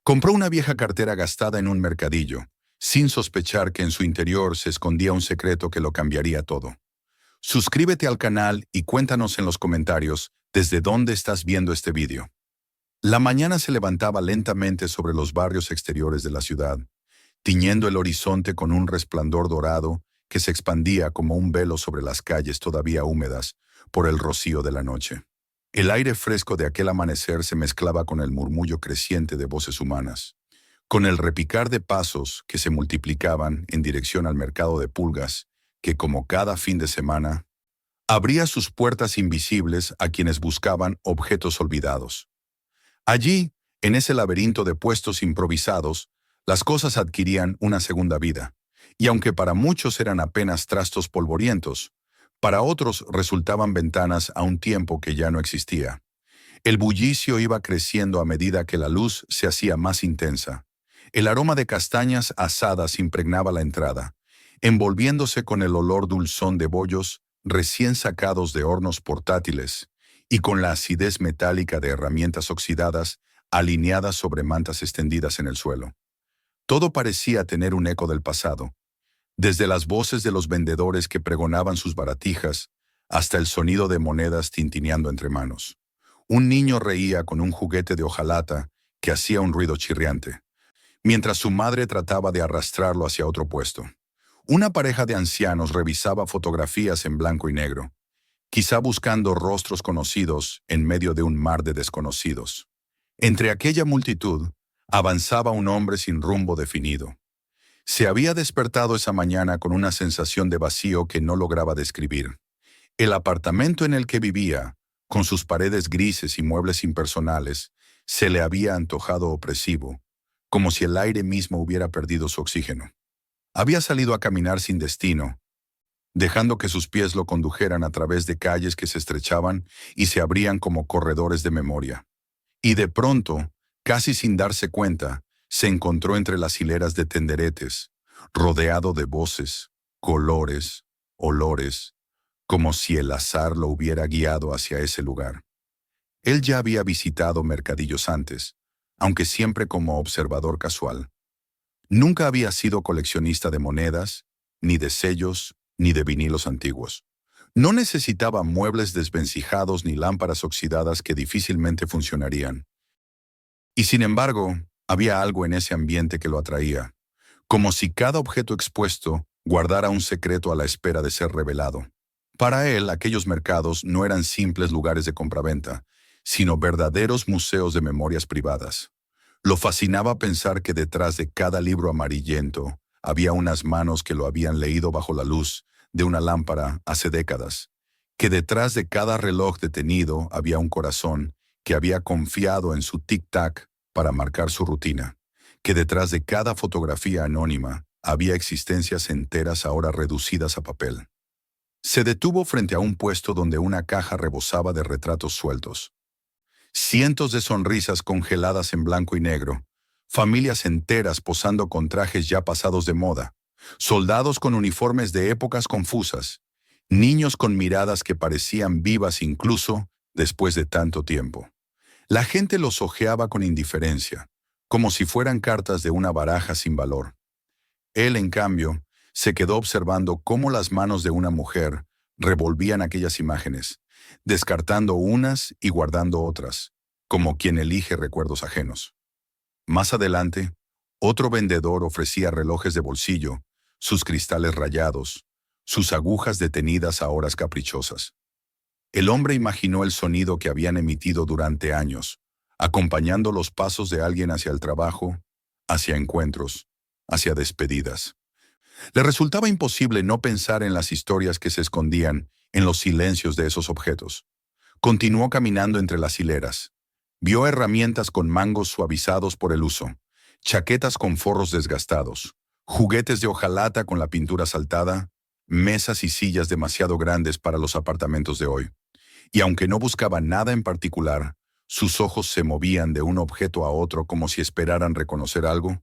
Compró una vieja cartera gastada en un mercadillo, sin sospechar que en su interior se escondía un secreto que lo cambiaría todo. Suscríbete al canal y cuéntanos en los comentarios desde dónde estás viendo este vídeo. La mañana se levantaba lentamente sobre los barrios exteriores de la ciudad, tiñendo el horizonte con un resplandor dorado que se expandía como un velo sobre las calles todavía húmedas por el rocío de la noche. El aire fresco de aquel amanecer se mezclaba con el murmullo creciente de voces humanas, con el repicar de pasos que se multiplicaban en dirección al mercado de pulgas, que como cada fin de semana, abría sus puertas invisibles a quienes buscaban objetos olvidados. Allí, en ese laberinto de puestos improvisados, las cosas adquirían una segunda vida, y aunque para muchos eran apenas trastos polvorientos, para otros resultaban ventanas a un tiempo que ya no existía. El bullicio iba creciendo a medida que la luz se hacía más intensa. El aroma de castañas asadas impregnaba la entrada, envolviéndose con el olor dulzón de bollos recién sacados de hornos portátiles y con la acidez metálica de herramientas oxidadas alineadas sobre mantas extendidas en el suelo. Todo parecía tener un eco del pasado, desde las voces de los vendedores que pregonaban sus baratijas hasta el sonido de monedas tintineando entre manos. Un niño reía con un juguete de hojalata que hacía un ruido chirriante, mientras su madre trataba de arrastrarlo hacia otro puesto. Una pareja de ancianos revisaba fotografías en blanco y negro, quizá buscando rostros conocidos en medio de un mar de desconocidos. Entre aquella multitud avanzaba un hombre sin rumbo definido. Se había despertado esa mañana con una sensación de vacío que no lograba describir. El apartamento en el que vivía, con sus paredes grises y muebles impersonales, se le había antojado opresivo, como si el aire mismo hubiera perdido su oxígeno. Había salido a caminar sin destino, dejando que sus pies lo condujeran a través de calles que se estrechaban y se abrían como corredores de memoria. Y de pronto, casi sin darse cuenta, se encontró entre las hileras de tenderetes, rodeado de voces, colores, olores, como si el azar lo hubiera guiado hacia ese lugar. Él ya había visitado mercadillos antes, aunque siempre como observador casual. Nunca había sido coleccionista de monedas, ni de sellos, ni de vinilos antiguos. No necesitaba muebles desvencijados ni lámparas oxidadas que difícilmente funcionarían. Y sin embargo, había algo en ese ambiente que lo atraía, como si cada objeto expuesto guardara un secreto a la espera de ser revelado. Para él, aquellos mercados no eran simples lugares de compraventa, sino verdaderos museos de memorias privadas. Lo fascinaba pensar que detrás de cada libro amarillento había unas manos que lo habían leído bajo la luz de una lámpara hace décadas, que detrás de cada reloj detenido había un corazón que había confiado en su tic-tac para marcar su rutina, que detrás de cada fotografía anónima había existencias enteras ahora reducidas a papel. Se detuvo frente a un puesto donde una caja rebosaba de retratos sueltos. Cientos de sonrisas congeladas en blanco y negro, familias enteras posando con trajes ya pasados de moda, soldados con uniformes de épocas confusas, niños con miradas que parecían vivas incluso después de tanto tiempo. La gente los hojeaba con indiferencia, como si fueran cartas de una baraja sin valor. Él, en cambio, se quedó observando cómo las manos de una mujer revolvían aquellas imágenes, descartando unas y guardando otras, como quien elige recuerdos ajenos. Más adelante, otro vendedor ofrecía relojes de bolsillo, sus cristales rayados, sus agujas detenidas a horas caprichosas. El hombre imaginó el sonido que habían emitido durante años, acompañando los pasos de alguien hacia el trabajo, hacia encuentros, hacia despedidas. Le resultaba imposible no pensar en las historias que se escondían en los silencios de esos objetos. Continuó caminando entre las hileras. Vio herramientas con mangos suavizados por el uso, chaquetas con forros desgastados, juguetes de hojalata con la pintura saltada, mesas y sillas demasiado grandes para los apartamentos de hoy. Y aunque no buscaba nada en particular, sus ojos se movían de un objeto a otro como si esperaran reconocer algo,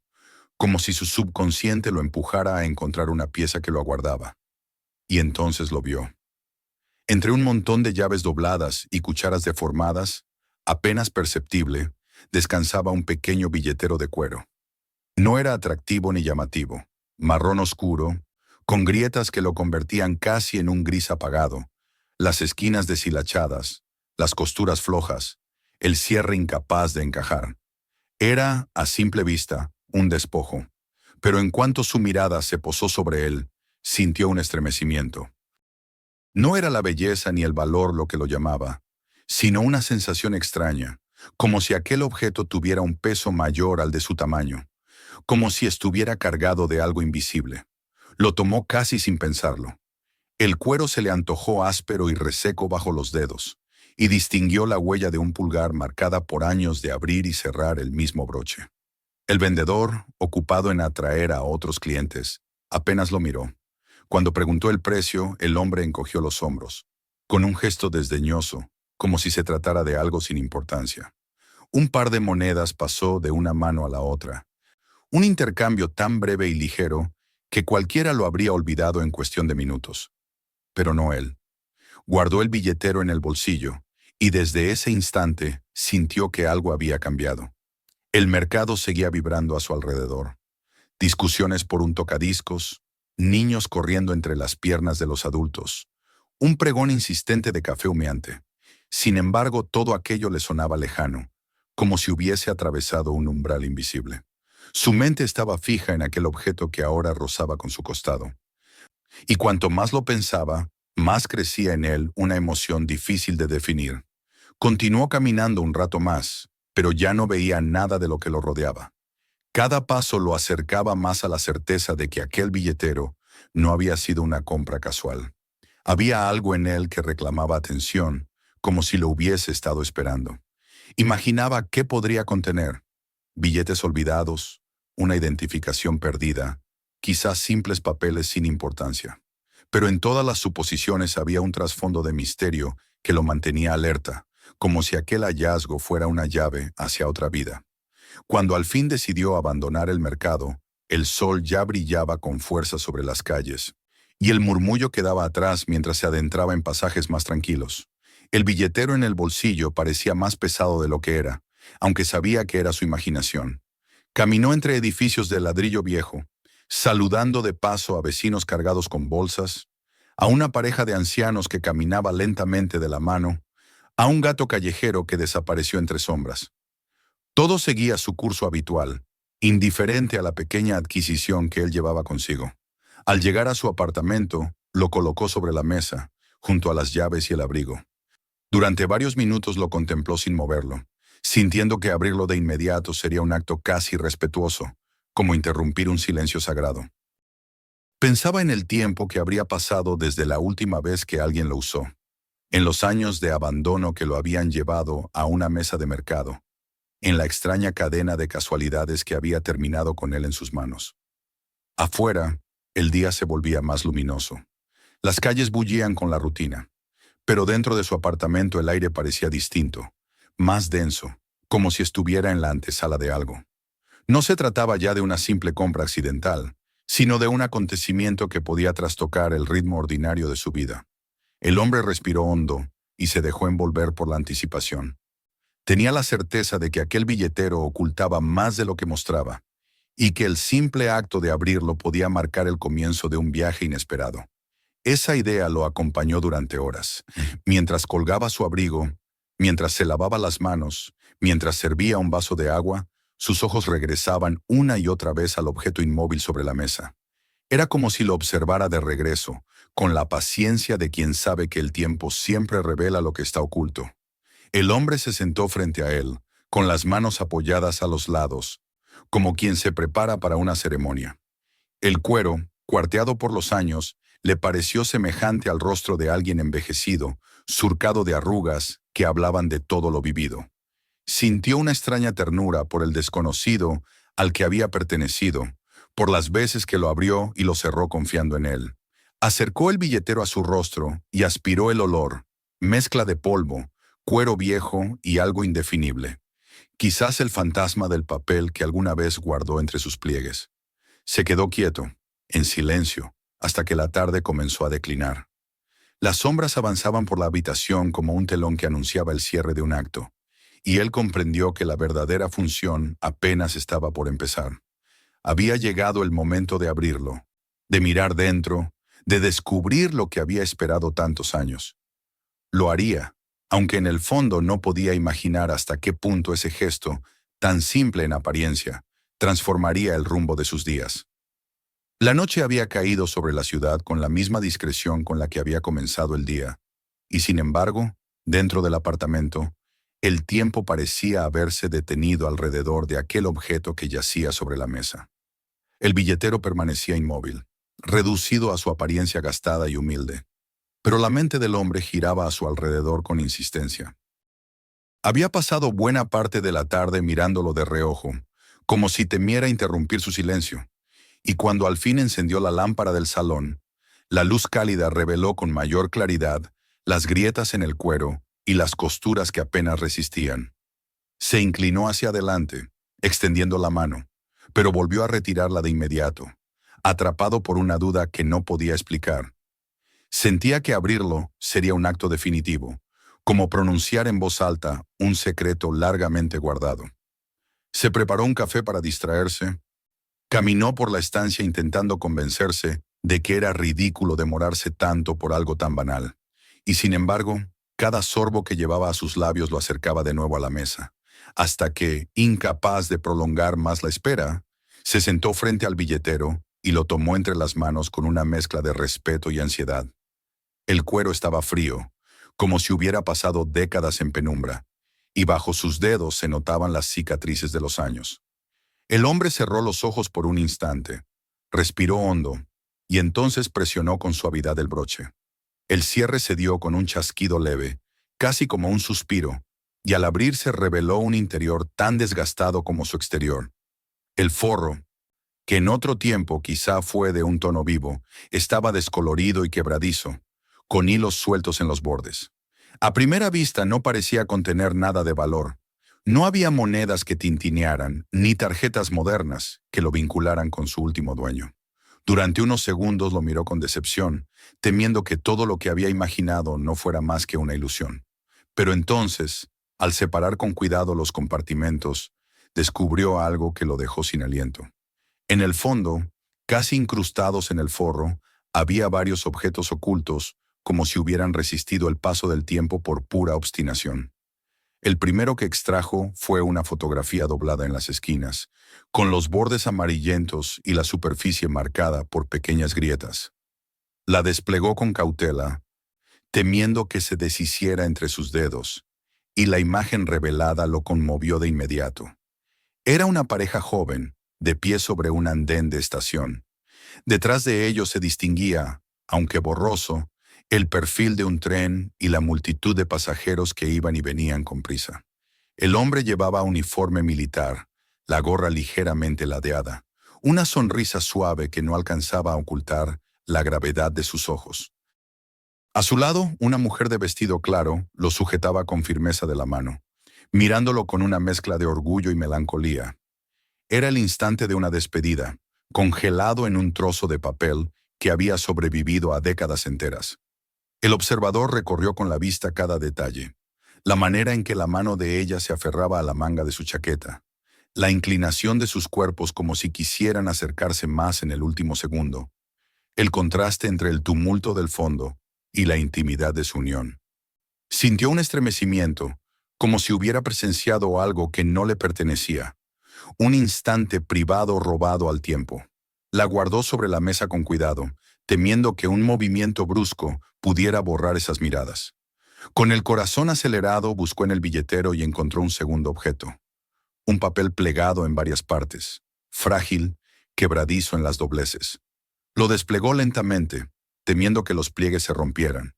como si su subconsciente lo empujara a encontrar una pieza que lo aguardaba. Y entonces lo vio. Entre un montón de llaves dobladas y cucharas deformadas, apenas perceptible, descansaba un pequeño billetero de cuero. No era atractivo ni llamativo, marrón oscuro, con grietas que lo convertían casi en un gris apagado, las esquinas deshilachadas, las costuras flojas, el cierre incapaz de encajar. Era, a simple vista, un despojo, pero en cuanto su mirada se posó sobre él, sintió un estremecimiento. No era la belleza ni el valor lo que lo llamaba, sino una sensación extraña, como si aquel objeto tuviera un peso mayor al de su tamaño, como si estuviera cargado de algo invisible. Lo tomó casi sin pensarlo. El cuero se le antojó áspero y reseco bajo los dedos, y distinguió la huella de un pulgar marcada por años de abrir y cerrar el mismo broche. El vendedor, ocupado en atraer a otros clientes, apenas lo miró. Cuando preguntó el precio, el hombre encogió los hombros, con un gesto desdeñoso, como si se tratara de algo sin importancia. Un par de monedas pasó de una mano a la otra. Un intercambio tan breve y ligero que cualquiera lo habría olvidado en cuestión de minutos. Pero no él. Guardó el billetero en el bolsillo, y desde ese instante sintió que algo había cambiado. El mercado seguía vibrando a su alrededor. Discusiones por un tocadiscos, niños corriendo entre las piernas de los adultos, un pregón insistente de café humeante. Sin embargo, todo aquello le sonaba lejano, como si hubiese atravesado un umbral invisible. Su mente estaba fija en aquel objeto que ahora rozaba con su costado. Y cuanto más lo pensaba, más crecía en él una emoción difícil de definir. Continuó caminando un rato más, pero ya no veía nada de lo que lo rodeaba. Cada paso lo acercaba más a la certeza de que aquel billetero no había sido una compra casual. Había algo en él que reclamaba atención, como si lo hubiese estado esperando. Imaginaba qué podría contener: billetes olvidados, una identificación perdida, quizás simples papeles sin importancia. Pero en todas las suposiciones había un trasfondo de misterio que lo mantenía alerta, como si aquel hallazgo fuera una llave hacia otra vida. Cuando al fin decidió abandonar el mercado, el sol ya brillaba con fuerza sobre las calles, y el murmullo quedaba atrás mientras se adentraba en pasajes más tranquilos. El billetero en el bolsillo parecía más pesado de lo que era, aunque sabía que era su imaginación. Caminó entre edificios de ladrillo viejo, saludando de paso a vecinos cargados con bolsas, a una pareja de ancianos que caminaba lentamente de la mano, a un gato callejero que desapareció entre sombras. Todo seguía su curso habitual, indiferente a la pequeña adquisición que él llevaba consigo. Al llegar a su apartamento, lo colocó sobre la mesa, junto a las llaves y el abrigo. Durante varios minutos lo contempló sin moverlo, sintiendo que abrirlo de inmediato sería un acto casi irrespetuoso, como interrumpir un silencio sagrado. Pensaba en el tiempo que habría pasado desde la última vez que alguien lo usó, en los años de abandono que lo habían llevado a una mesa de mercado, en la extraña cadena de casualidades que había terminado con él en sus manos. Afuera, el día se volvía más luminoso. Las calles bullían con la rutina, pero dentro de su apartamento el aire parecía distinto, más denso, como si estuviera en la antesala de algo. No se trataba ya de una simple compra accidental, sino de un acontecimiento que podía trastocar el ritmo ordinario de su vida. El hombre respiró hondo y se dejó envolver por la anticipación. Tenía la certeza de que aquel billetero ocultaba más de lo que mostraba, y que el simple acto de abrirlo podía marcar el comienzo de un viaje inesperado. Esa idea lo acompañó durante horas, mientras colgaba su abrigo, mientras se lavaba las manos, mientras servía un vaso de agua. Sus ojos regresaban una y otra vez al objeto inmóvil sobre la mesa. Era como si lo observara de regreso, con la paciencia de quien sabe que el tiempo siempre revela lo que está oculto. El hombre se sentó frente a él, con las manos apoyadas a los lados, como quien se prepara para una ceremonia. El cuero, cuarteado por los años, le pareció semejante al rostro de alguien envejecido, surcado de arrugas que hablaban de todo lo vivido. Sintió una extraña ternura por el desconocido al que había pertenecido, por las veces que lo abrió y lo cerró confiando en él. Acercó el billetero a su rostro y aspiró el olor, mezcla de polvo, cuero viejo y algo indefinible. Quizás el fantasma del papel que alguna vez guardó entre sus pliegues. Se quedó quieto, en silencio, hasta que la tarde comenzó a declinar. Las sombras avanzaban por la habitación como un telón que anunciaba el cierre de un acto, y él comprendió que la verdadera función apenas estaba por empezar. Había llegado el momento de abrirlo, de mirar dentro, de descubrir lo que había esperado tantos años. Lo haría, aunque en el fondo no podía imaginar hasta qué punto ese gesto, tan simple en apariencia, transformaría el rumbo de sus días. La noche había caído sobre la ciudad con la misma discreción con la que había comenzado el día, y sin embargo, dentro del apartamento, el tiempo parecía haberse detenido alrededor de aquel objeto que yacía sobre la mesa. El billetero permanecía inmóvil, reducido a su apariencia gastada y humilde, pero la mente del hombre giraba a su alrededor con insistencia. Había pasado buena parte de la tarde mirándolo de reojo, como si temiera interrumpir su silencio, y cuando al fin encendió la lámpara del salón, la luz cálida reveló con mayor claridad las grietas en el cuero y las costuras que apenas resistían. Se inclinó hacia adelante, extendiendo la mano, pero volvió a retirarla de inmediato, atrapado por una duda que no podía explicar. Sentía que abrirlo sería un acto definitivo, como pronunciar en voz alta un secreto largamente guardado. Se preparó un café para distraerse. Caminó por la estancia intentando convencerse de que era ridículo demorarse tanto por algo tan banal. Y sin embargo, cada sorbo que llevaba a sus labios lo acercaba de nuevo a la mesa, hasta que, incapaz de prolongar más la espera, se sentó frente al billetero y lo tomó entre las manos con una mezcla de respeto y ansiedad. El cuero estaba frío, como si hubiera pasado décadas en penumbra, y bajo sus dedos se notaban las cicatrices de los años. El hombre cerró los ojos por un instante, respiró hondo, y entonces presionó con suavidad el broche. El cierre se dio con un chasquido leve, casi como un suspiro, y al abrirse reveló un interior tan desgastado como su exterior. El forro, que en otro tiempo quizá fue de un tono vivo, estaba descolorido y quebradizo, con hilos sueltos en los bordes. A primera vista no parecía contener nada de valor. No había monedas que tintinearan, ni tarjetas modernas que lo vincularan con su último dueño. Durante unos segundos lo miró con decepción, temiendo que todo lo que había imaginado no fuera más que una ilusión. Pero entonces, al separar con cuidado los compartimentos, descubrió algo que lo dejó sin aliento. En el fondo, casi incrustados en el forro, había varios objetos ocultos, como si hubieran resistido el paso del tiempo por pura obstinación. El primero que extrajo fue una fotografía doblada en las esquinas, con los bordes amarillentos y la superficie marcada por pequeñas grietas. La desplegó con cautela, temiendo que se deshiciera entre sus dedos, y la imagen revelada lo conmovió de inmediato. Era una pareja joven, de pie sobre un andén de estación. Detrás de ellos se distinguía, aunque borroso, el perfil de un tren y la multitud de pasajeros que iban y venían con prisa. El hombre llevaba uniforme militar, la gorra ligeramente ladeada, una sonrisa suave que no alcanzaba a ocultar la gravedad de sus ojos. A su lado, una mujer de vestido claro lo sujetaba con firmeza de la mano, mirándolo con una mezcla de orgullo y melancolía. Era el instante de una despedida, congelado en un trozo de papel que había sobrevivido a décadas enteras. El observador recorrió con la vista cada detalle, la manera en que la mano de ella se aferraba a la manga de su chaqueta, la inclinación de sus cuerpos como si quisieran acercarse más en el último segundo, el contraste entre el tumulto del fondo y la intimidad de su unión. Sintió un estremecimiento, como si hubiera presenciado algo que no le pertenecía, un instante privado robado al tiempo. La guardó sobre la mesa con cuidado, temiendo que un movimiento brusco pudiera borrar esas miradas. Con el corazón acelerado buscó en el billetero y encontró un segundo objeto. Un papel plegado en varias partes, frágil, quebradizo en las dobleces. Lo desplegó lentamente, temiendo que los pliegues se rompieran,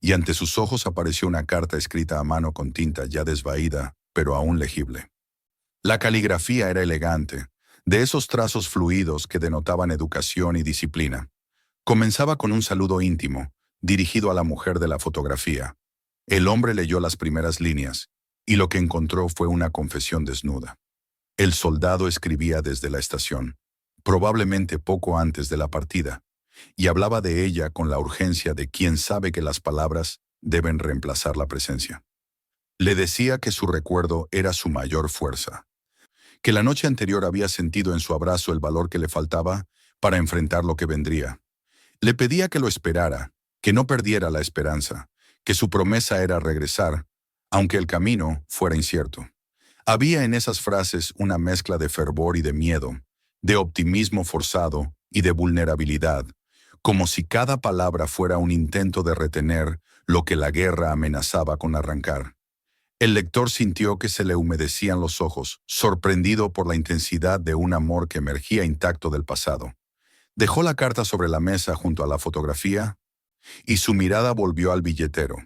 y ante sus ojos apareció una carta escrita a mano con tinta ya desvaída, pero aún legible. La caligrafía era elegante, de esos trazos fluidos que denotaban educación y disciplina. Comenzaba con un saludo íntimo, dirigido a la mujer de la fotografía. El hombre leyó las primeras líneas, y lo que encontró fue una confesión desnuda. El soldado escribía desde la estación, probablemente poco antes de la partida, y hablaba de ella con la urgencia de quien sabe que las palabras deben reemplazar la presencia. Le decía que su recuerdo era su mayor fuerza, que la noche anterior había sentido en su abrazo el valor que le faltaba para enfrentar lo que vendría. Le pedía que lo esperara, que no perdiera la esperanza, que su promesa era regresar, aunque el camino fuera incierto. Había en esas frases una mezcla de fervor y de miedo, de optimismo forzado y de vulnerabilidad, como si cada palabra fuera un intento de retener lo que la guerra amenazaba con arrancar. El lector sintió que se le humedecían los ojos, sorprendido por la intensidad de un amor que emergía intacto del pasado. Dejó la carta sobre la mesa junto a la fotografía y su mirada volvió al billetero.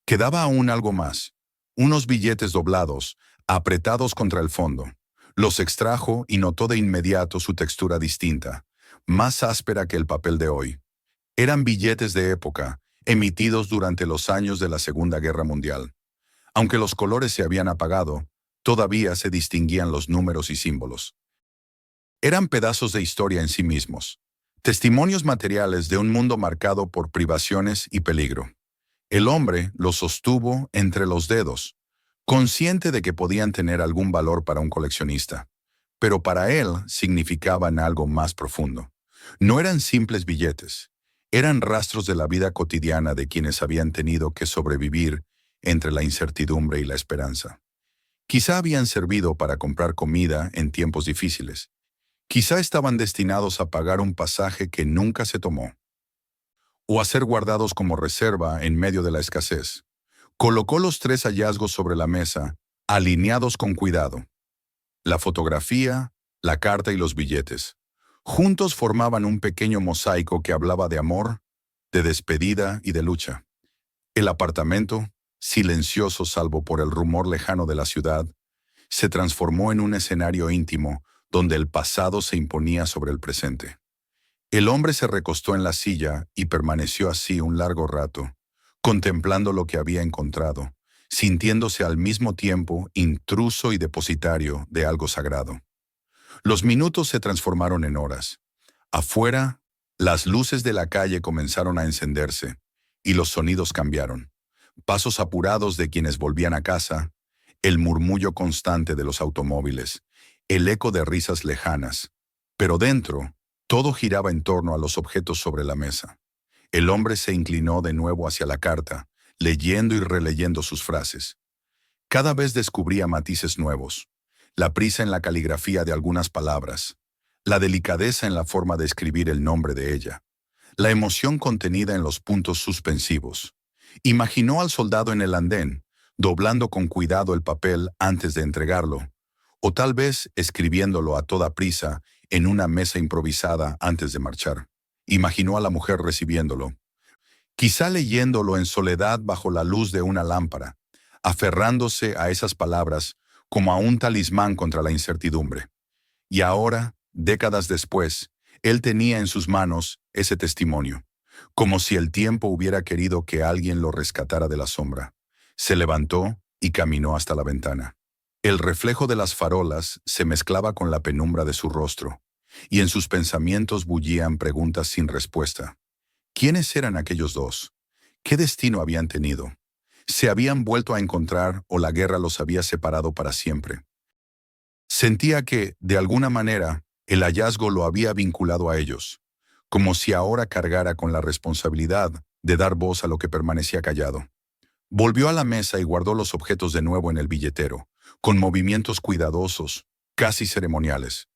Quedaba aún algo más, unos billetes doblados, apretados contra el fondo. Los extrajo y notó de inmediato su textura distinta, más áspera que el papel de hoy. Eran billetes de época, emitidos durante los años de la Segunda Guerra Mundial. Aunque los colores se habían apagado, todavía se distinguían los números y símbolos. Eran pedazos de historia en sí mismos, testimonios materiales de un mundo marcado por privaciones y peligro. El hombre los sostuvo entre los dedos, consciente de que podían tener algún valor para un coleccionista, pero para él significaban algo más profundo. No eran simples billetes, eran rastros de la vida cotidiana de quienes habían tenido que sobrevivir entre la incertidumbre y la esperanza. Quizá habían servido para comprar comida en tiempos difíciles. Quizá estaban destinados a pagar un pasaje que nunca se tomó, o a ser guardados como reserva en medio de la escasez. Colocó los tres hallazgos sobre la mesa, alineados con cuidado. La fotografía, la carta y los billetes. Juntos formaban un pequeño mosaico que hablaba de amor, de despedida y de lucha. El apartamento, silencioso salvo por el rumor lejano de la ciudad, se transformó en un escenario íntimo donde el pasado se imponía sobre el presente. El hombre se recostó en la silla y permaneció así un largo rato, contemplando lo que había encontrado, sintiéndose al mismo tiempo intruso y depositario de algo sagrado. Los minutos se transformaron en horas. Afuera, las luces de la calle comenzaron a encenderse, y los sonidos cambiaron. Pasos apurados de quienes volvían a casa, el murmullo constante de los automóviles, el eco de risas lejanas. Pero dentro, todo giraba en torno a los objetos sobre la mesa. El hombre se inclinó de nuevo hacia la carta, leyendo y releyendo sus frases. Cada vez descubría matices nuevos. La prisa en la caligrafía de algunas palabras, la delicadeza en la forma de escribir el nombre de ella, la emoción contenida en los puntos suspensivos. Imaginó al soldado en el andén, doblando con cuidado el papel antes de entregarlo, o tal vez escribiéndolo a toda prisa en una mesa improvisada antes de marchar. Imaginó a la mujer recibiéndolo, quizá leyéndolo en soledad bajo la luz de una lámpara, aferrándose a esas palabras como a un talismán contra la incertidumbre. Y ahora, décadas después, él tenía en sus manos ese testimonio, como si el tiempo hubiera querido que alguien lo rescatara de la sombra. Se levantó y caminó hasta la ventana. El reflejo de las farolas se mezclaba con la penumbra de su rostro, y en sus pensamientos bullían preguntas sin respuesta. ¿Quiénes eran aquellos dos? ¿Qué destino habían tenido? ¿Se habían vuelto a encontrar o la guerra los había separado para siempre? Sentía que, de alguna manera, el hallazgo lo había vinculado a ellos, como si ahora cargara con la responsabilidad de dar voz a lo que permanecía callado. Volvió a la mesa y guardó los objetos de nuevo en el billetero, con movimientos cuidadosos, casi ceremoniales.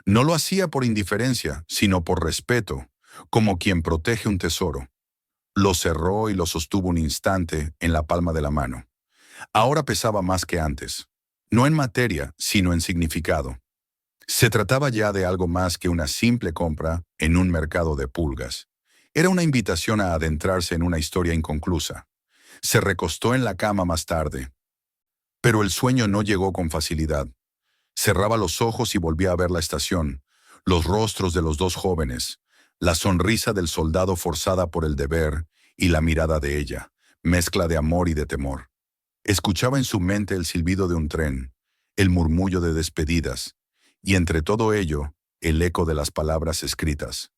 No lo hacía por indiferencia, sino por respeto, como quien protege un tesoro. Lo cerró y lo sostuvo un instante en la palma de la mano. Ahora pesaba más que antes, no en materia, sino en significado. Se trataba ya de algo más que una simple compra en un mercado de pulgas. Era una invitación a adentrarse en una historia inconclusa. Se recostó en la cama más tarde, pero el sueño no llegó con facilidad. Cerraba los ojos y volvía a ver la estación, los rostros de los dos jóvenes, la sonrisa del soldado forzada por el deber y la mirada de ella, mezcla de amor y de temor. Escuchaba en su mente el silbido de un tren, el murmullo de despedidas, y entre todo ello, el eco de las palabras escritas.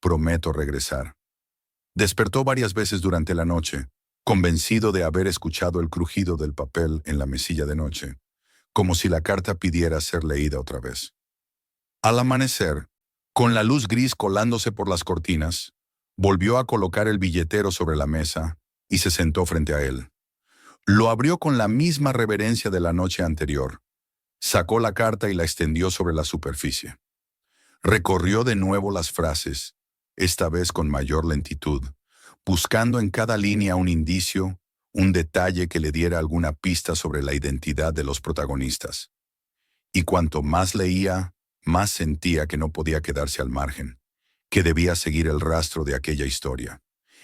Prometo regresar. Despertó varias veces durante la noche, convencido de haber escuchado el crujido del papel en la mesilla de noche, como si la carta pidiera ser leída otra vez. Al amanecer, con la luz gris colándose por las cortinas, volvió a colocar el billetero sobre la mesa y se sentó frente a él. Lo abrió con la misma reverencia de la noche anterior. Sacó la carta y la extendió sobre la superficie. Recorrió de nuevo las frases, esta vez con mayor lentitud, buscando en cada línea un indicio, un detalle que le diera alguna pista sobre la identidad de los protagonistas. Y cuanto más leía, más sentía que no podía quedarse al margen, que debía seguir el rastro de aquella historia.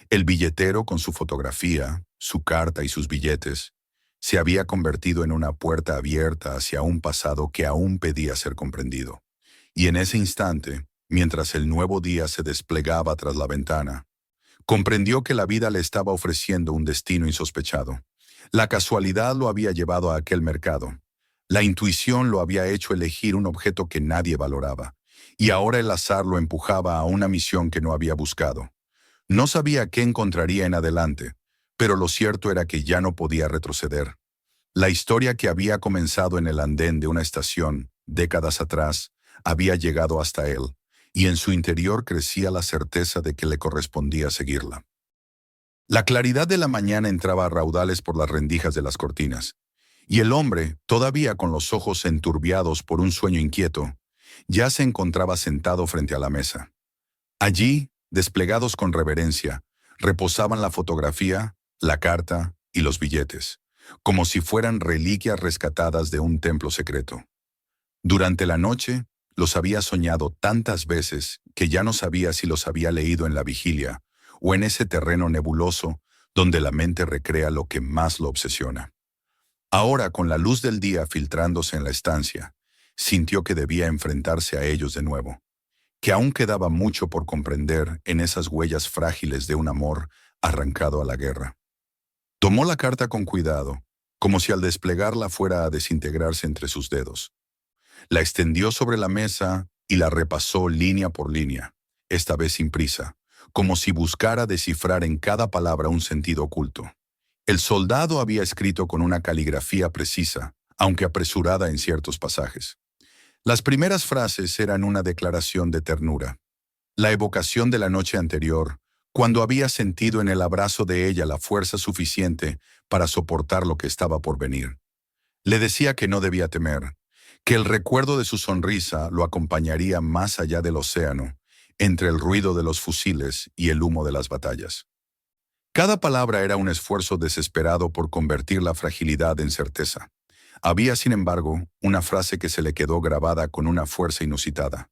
El billetero, con su fotografía, su carta y sus billetes, se había convertido en una puerta abierta hacia un pasado que aún pedía ser comprendido. Y en ese instante, mientras el nuevo día se desplegaba tras la ventana, comprendió que la vida le estaba ofreciendo un destino insospechado. La casualidad lo había llevado a aquel mercado. La intuición lo había hecho elegir un objeto que nadie valoraba, y ahora el azar lo empujaba a una misión que no había buscado. No sabía qué encontraría en adelante, pero lo cierto era que ya no podía retroceder. La historia que había comenzado en el andén de una estación, décadas atrás, había llegado hasta él, y en su interior crecía la certeza de que le correspondía seguirla. La claridad de la mañana entraba a raudales por las rendijas de las cortinas, y el hombre, todavía con los ojos enturbiados por un sueño inquieto, ya se encontraba sentado frente a la mesa. Allí, desplegados con reverencia, reposaban la fotografía, la carta y los billetes, como si fueran reliquias rescatadas de un templo secreto. Durante la noche, los había soñado tantas veces que ya no sabía si los había leído en la vigilia o en ese terreno nebuloso donde la mente recrea lo que más lo obsesiona. Ahora, con la luz del día filtrándose en la estancia, sintió que debía enfrentarse a ellos de nuevo, que aún quedaba mucho por comprender en esas huellas frágiles de un amor arrancado a la guerra. Tomó la carta con cuidado, como si al desplegarla fuera a desintegrarse entre sus dedos. La extendió sobre la mesa y la repasó línea por línea, esta vez sin prisa, como si buscara descifrar en cada palabra un sentido oculto. El soldado había escrito con una caligrafía precisa, aunque apresurada en ciertos pasajes. Las primeras frases eran una declaración de ternura, la evocación de la noche anterior, cuando había sentido en el abrazo de ella la fuerza suficiente para soportar lo que estaba por venir. Le decía que no debía temer, que el recuerdo de su sonrisa lo acompañaría más allá del océano, entre el ruido de los fusiles y el humo de las batallas. Cada palabra era un esfuerzo desesperado por convertir la fragilidad en certeza. Había, sin embargo, una frase que se le quedó grabada con una fuerza inusitada.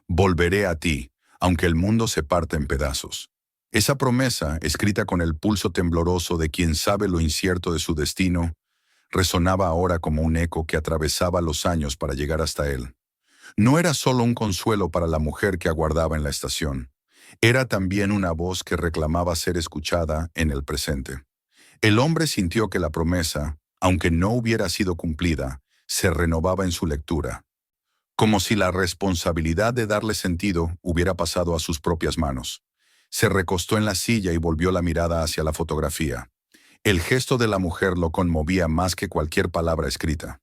Volveré a ti, aunque el mundo se parta en pedazos. Esa promesa, escrita con el pulso tembloroso de quien sabe lo incierto de su destino, resonaba ahora como un eco que atravesaba los años para llegar hasta él. No era solo un consuelo para la mujer que aguardaba en la estación. Era también una voz que reclamaba ser escuchada en el presente. El hombre sintió que la promesa, aunque no hubiera sido cumplida, se renovaba en su lectura, como si la responsabilidad de darle sentido hubiera pasado a sus propias manos. Se recostó en la silla y volvió la mirada hacia la fotografía. El gesto de la mujer lo conmovía más que cualquier palabra escrita.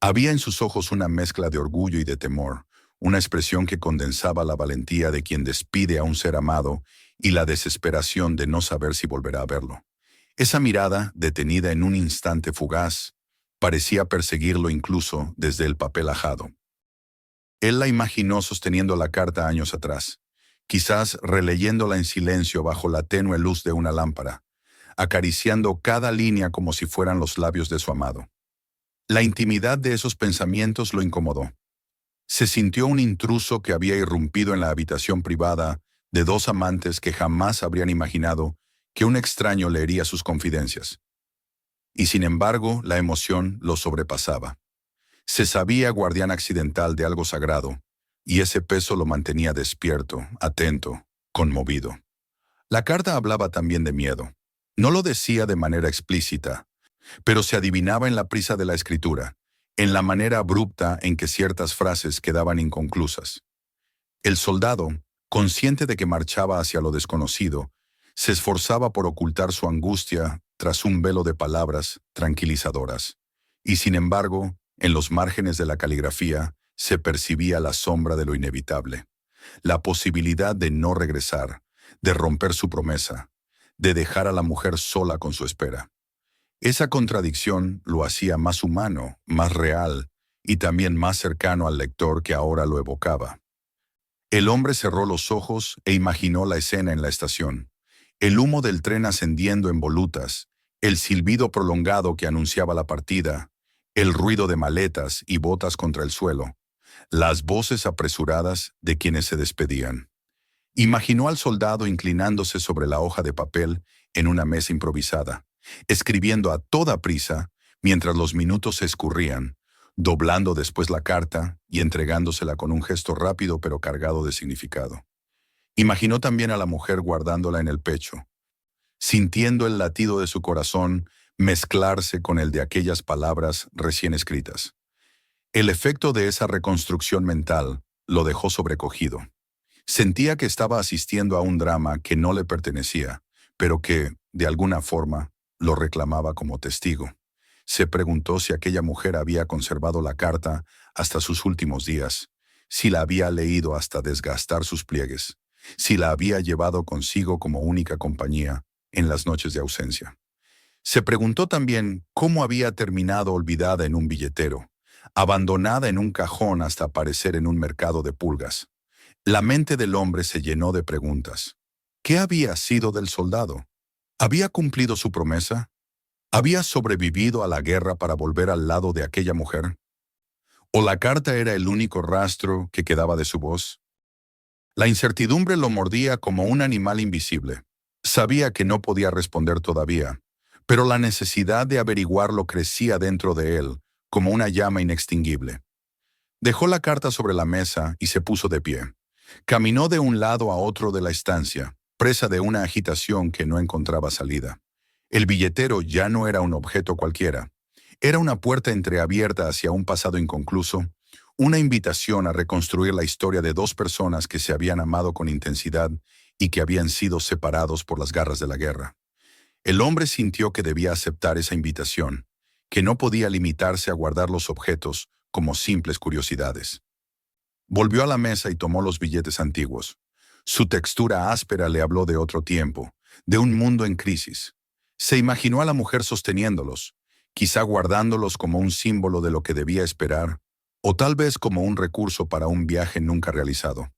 Había en sus ojos una mezcla de orgullo y de temor, una expresión que condensaba la valentía de quien despide a un ser amado y la desesperación de no saber si volverá a verlo. Esa mirada, detenida en un instante fugaz, parecía perseguirlo incluso desde el papel ajado. Él la imaginó sosteniendo la carta años atrás, quizás releyéndola en silencio bajo la tenue luz de una lámpara, acariciando cada línea como si fueran los labios de su amado. La intimidad de esos pensamientos lo incomodó. Se sintió un intruso que había irrumpido en la habitación privada de dos amantes que jamás habrían imaginado que un extraño leería sus confidencias. Y sin embargo, la emoción lo sobrepasaba. Se sabía guardián accidental de algo sagrado, y ese peso lo mantenía despierto, atento, conmovido. La carta hablaba también de miedo. No lo decía de manera explícita, pero se adivinaba en la prisa de la escritura, en la manera abrupta en que ciertas frases quedaban inconclusas. El soldado, consciente de que marchaba hacia lo desconocido, se esforzaba por ocultar su angustia tras un velo de palabras tranquilizadoras. Y sin embargo, en los márgenes de la caligrafía se percibía la sombra de lo inevitable, la posibilidad de no regresar, de romper su promesa, de dejar a la mujer sola con su espera. Esa contradicción lo hacía más humano, más real y también más cercano al lector que ahora lo evocaba. El hombre cerró los ojos e imaginó la escena en la estación. El humo del tren ascendiendo en volutas, el silbido prolongado que anunciaba la partida, el ruido de maletas y botas contra el suelo, las voces apresuradas de quienes se despedían. Imaginó al soldado inclinándose sobre la hoja de papel en una mesa improvisada, escribiendo a toda prisa mientras los minutos se escurrían, doblando después la carta y entregándosela con un gesto rápido pero cargado de significado. Imaginó también a la mujer guardándola en el pecho, sintiendo el latido de su corazón mezclarse con el de aquellas palabras recién escritas. El efecto de esa reconstrucción mental lo dejó sobrecogido. Sentía que estaba asistiendo a un drama que no le pertenecía, pero que, de alguna forma, lo reclamaba como testigo. Se preguntó si aquella mujer había conservado la carta hasta sus últimos días, si la había leído hasta desgastar sus pliegues, si la había llevado consigo como única compañía en las noches de ausencia. Se preguntó también cómo había terminado olvidada en un billetero, abandonada en un cajón hasta aparecer en un mercado de pulgas. La mente del hombre se llenó de preguntas. ¿Qué había sido del soldado? ¿Había cumplido su promesa? ¿Había sobrevivido a la guerra para volver al lado de aquella mujer? ¿O la carta era el único rastro que quedaba de su voz? La incertidumbre lo mordía como un animal invisible. Sabía que no podía responder todavía, pero la necesidad de averiguarlo crecía dentro de él, como una llama inextinguible. Dejó la carta sobre la mesa y se puso de pie. Caminó de un lado a otro de la estancia, presa de una agitación que no encontraba salida. El billetero ya no era un objeto cualquiera. Era una puerta entreabierta hacia un pasado inconcluso, una invitación a reconstruir la historia de dos personas que se habían amado con intensidad y que habían sido separados por las garras de la guerra. El hombre sintió que debía aceptar esa invitación, que no podía limitarse a guardar los objetos como simples curiosidades. Volvió a la mesa y tomó los billetes antiguos. Su textura áspera le habló de otro tiempo, de un mundo en crisis. Se imaginó a la mujer sosteniéndolos, quizá guardándolos como un símbolo de lo que debía esperar, o tal vez como un recurso para un viaje nunca realizado.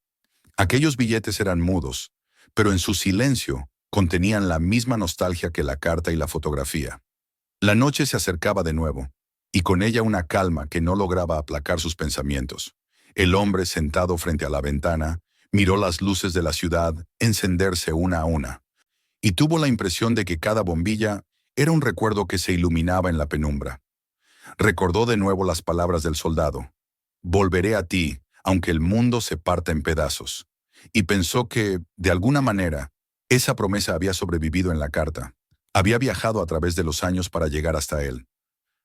Aquellos billetes eran mudos, pero en su silencio contenían la misma nostalgia que la carta y la fotografía. La noche se acercaba de nuevo, y con ella una calma que no lograba aplacar sus pensamientos. El hombre, sentado frente a la ventana, miró las luces de la ciudad encenderse una a una, y tuvo la impresión de que cada bombilla era un recuerdo que se iluminaba en la penumbra. Recordó de nuevo las palabras del soldado: «Volveré a ti, aunque el mundo se parta en pedazos», y pensó que, de alguna manera, esa promesa había sobrevivido en la carta. Había viajado a través de los años para llegar hasta él.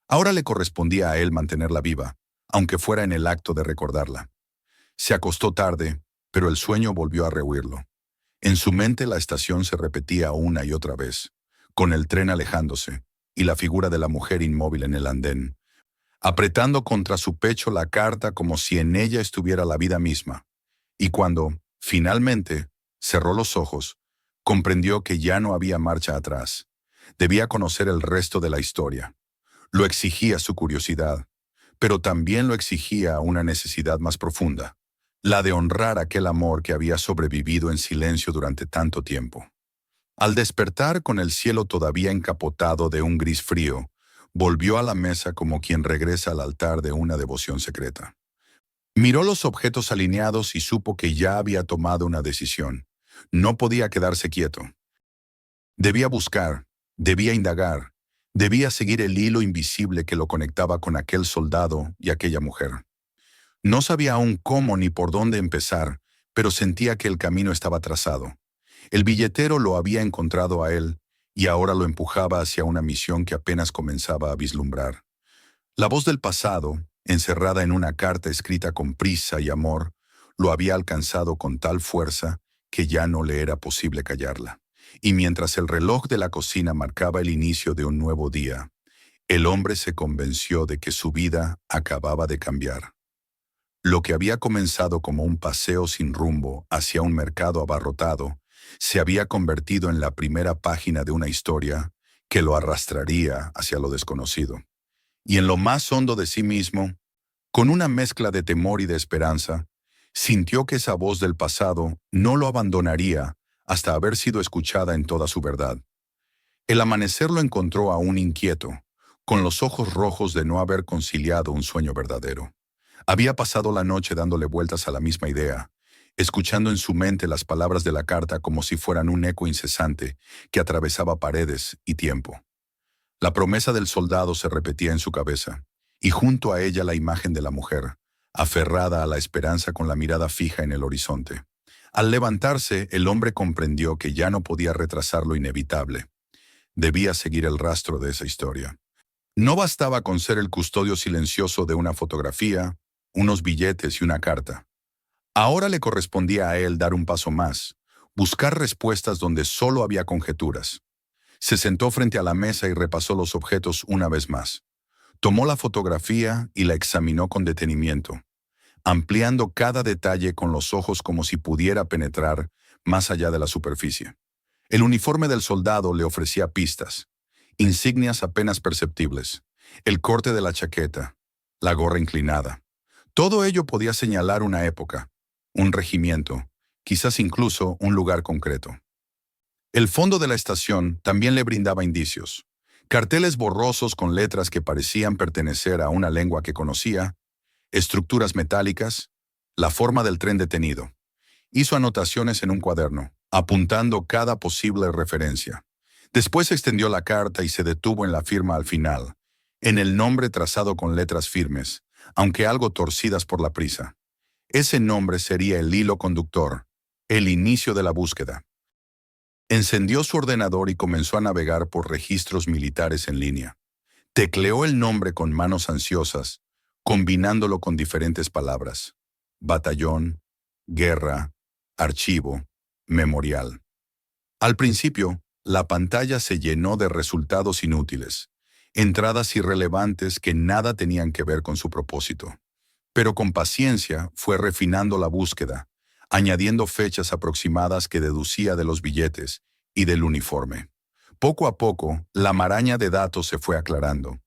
Ahora le correspondía a él mantenerla viva, aunque fuera en el acto de recordarla. Se acostó tarde, pero el sueño volvió a rehuirlo. En su mente la estación se repetía una y otra vez, con el tren alejándose y la figura de la mujer inmóvil en el andén, apretando contra su pecho la carta como si en ella estuviera la vida misma. Y cuando, finalmente, cerró los ojos, comprendió que ya no había marcha atrás. Debía conocer el resto de la historia. Lo exigía su curiosidad, pero también lo exigía una necesidad más profunda, la de honrar aquel amor que había sobrevivido en silencio durante tanto tiempo. Al despertar con el cielo todavía encapotado de un gris frío, volvió a la mesa como quien regresa al altar de una devoción secreta. Miró los objetos alineados y supo que ya había tomado una decisión. No podía quedarse quieto. Debía buscar, debía indagar, debía seguir el hilo invisible que lo conectaba con aquel soldado y aquella mujer. No sabía aún cómo ni por dónde empezar, pero sentía que el camino estaba trazado. El billetero lo había encontrado a él y ahora lo empujaba hacia una misión que apenas comenzaba a vislumbrar. La voz del pasado, encerrada en una carta escrita con prisa y amor, lo había alcanzado con tal fuerza que ya no le era posible callarla. y mientras el reloj de la cocina marcaba el inicio de un nuevo día, el hombre se convenció de que su vida acababa de cambiar. Lo que había comenzado como un paseo sin rumbo hacia un mercado abarrotado, se había convertido en la primera página de una historia que lo arrastraría hacia lo desconocido. Y en lo más hondo de sí mismo, con una mezcla de temor y de esperanza, sintió que esa voz del pasado no lo abandonaría hasta haber sido escuchada en toda su verdad. El amanecer lo encontró aún inquieto, con los ojos rojos de no haber conciliado un sueño verdadero. Había pasado la noche dándole vueltas a la misma idea, escuchando en su mente las palabras de la carta como si fueran un eco incesante que atravesaba paredes y tiempo. La promesa del soldado se repetía en su cabeza, y junto a ella la imagen de la mujer, aferrada a la esperanza con la mirada fija en el horizonte. Al levantarse, el hombre comprendió que ya no podía retrasar lo inevitable. Debía seguir el rastro de esa historia. No bastaba con ser el custodio silencioso de una fotografía, unos billetes y una carta. Ahora le correspondía a él dar un paso más, buscar respuestas donde solo había conjeturas. Se sentó frente a la mesa y repasó los objetos una vez más. Tomó la fotografía y la examinó con detenimiento, ampliando cada detalle con los ojos como si pudiera penetrar más allá de la superficie. El uniforme del soldado le ofrecía pistas, insignias apenas perceptibles, el corte de la chaqueta, la gorra inclinada. Todo ello podía señalar una época, un regimiento, quizás incluso un lugar concreto. El fondo de la estación también le brindaba indicios. Carteles borrosos con letras que parecían pertenecer a una lengua que conocía, estructuras metálicas, la forma del tren detenido. Hizo anotaciones en un cuaderno, apuntando cada posible referencia. Después extendió la carta y se detuvo en la firma al final, en el nombre trazado con letras firmes, aunque algo torcidas por la prisa. Ese nombre sería el hilo conductor, el inicio de la búsqueda. Encendió su ordenador y comenzó a navegar por registros militares en línea. Tecleó el nombre con manos ansiosas, combinándolo con diferentes palabras: batallón, guerra, archivo, memorial. Al principio, la pantalla se llenó de resultados inútiles, entradas irrelevantes que nada tenían que ver con su propósito. Pero con paciencia fue refinando la búsqueda, añadiendo fechas aproximadas que deducía de los billetes y del uniforme. Poco a poco, la maraña de datos se fue aclarando,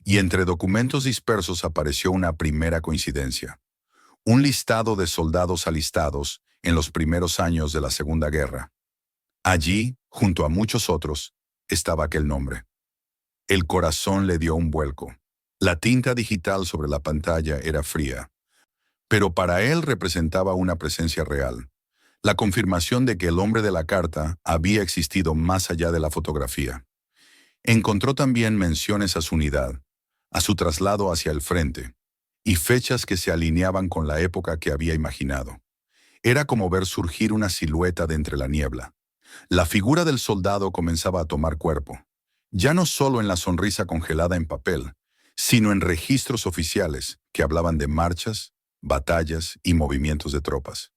y entre documentos dispersos apareció una primera coincidencia: un listado de soldados alistados en los primeros años de la Segunda Guerra. Allí, junto a muchos otros, estaba aquel nombre. El corazón le dio un vuelco. La tinta digital sobre la pantalla era fría, pero para él representaba una presencia real, la confirmación de que el hombre de la carta había existido más allá de la fotografía. Encontró también menciones a su unidad, a su traslado hacia el frente, y fechas que se alineaban con la época que había imaginado. Era como ver surgir una silueta de entre la niebla. La figura del soldado comenzaba a tomar cuerpo, ya no solo en la sonrisa congelada en papel, sino en registros oficiales que hablaban de marchas, batallas y movimientos de tropas.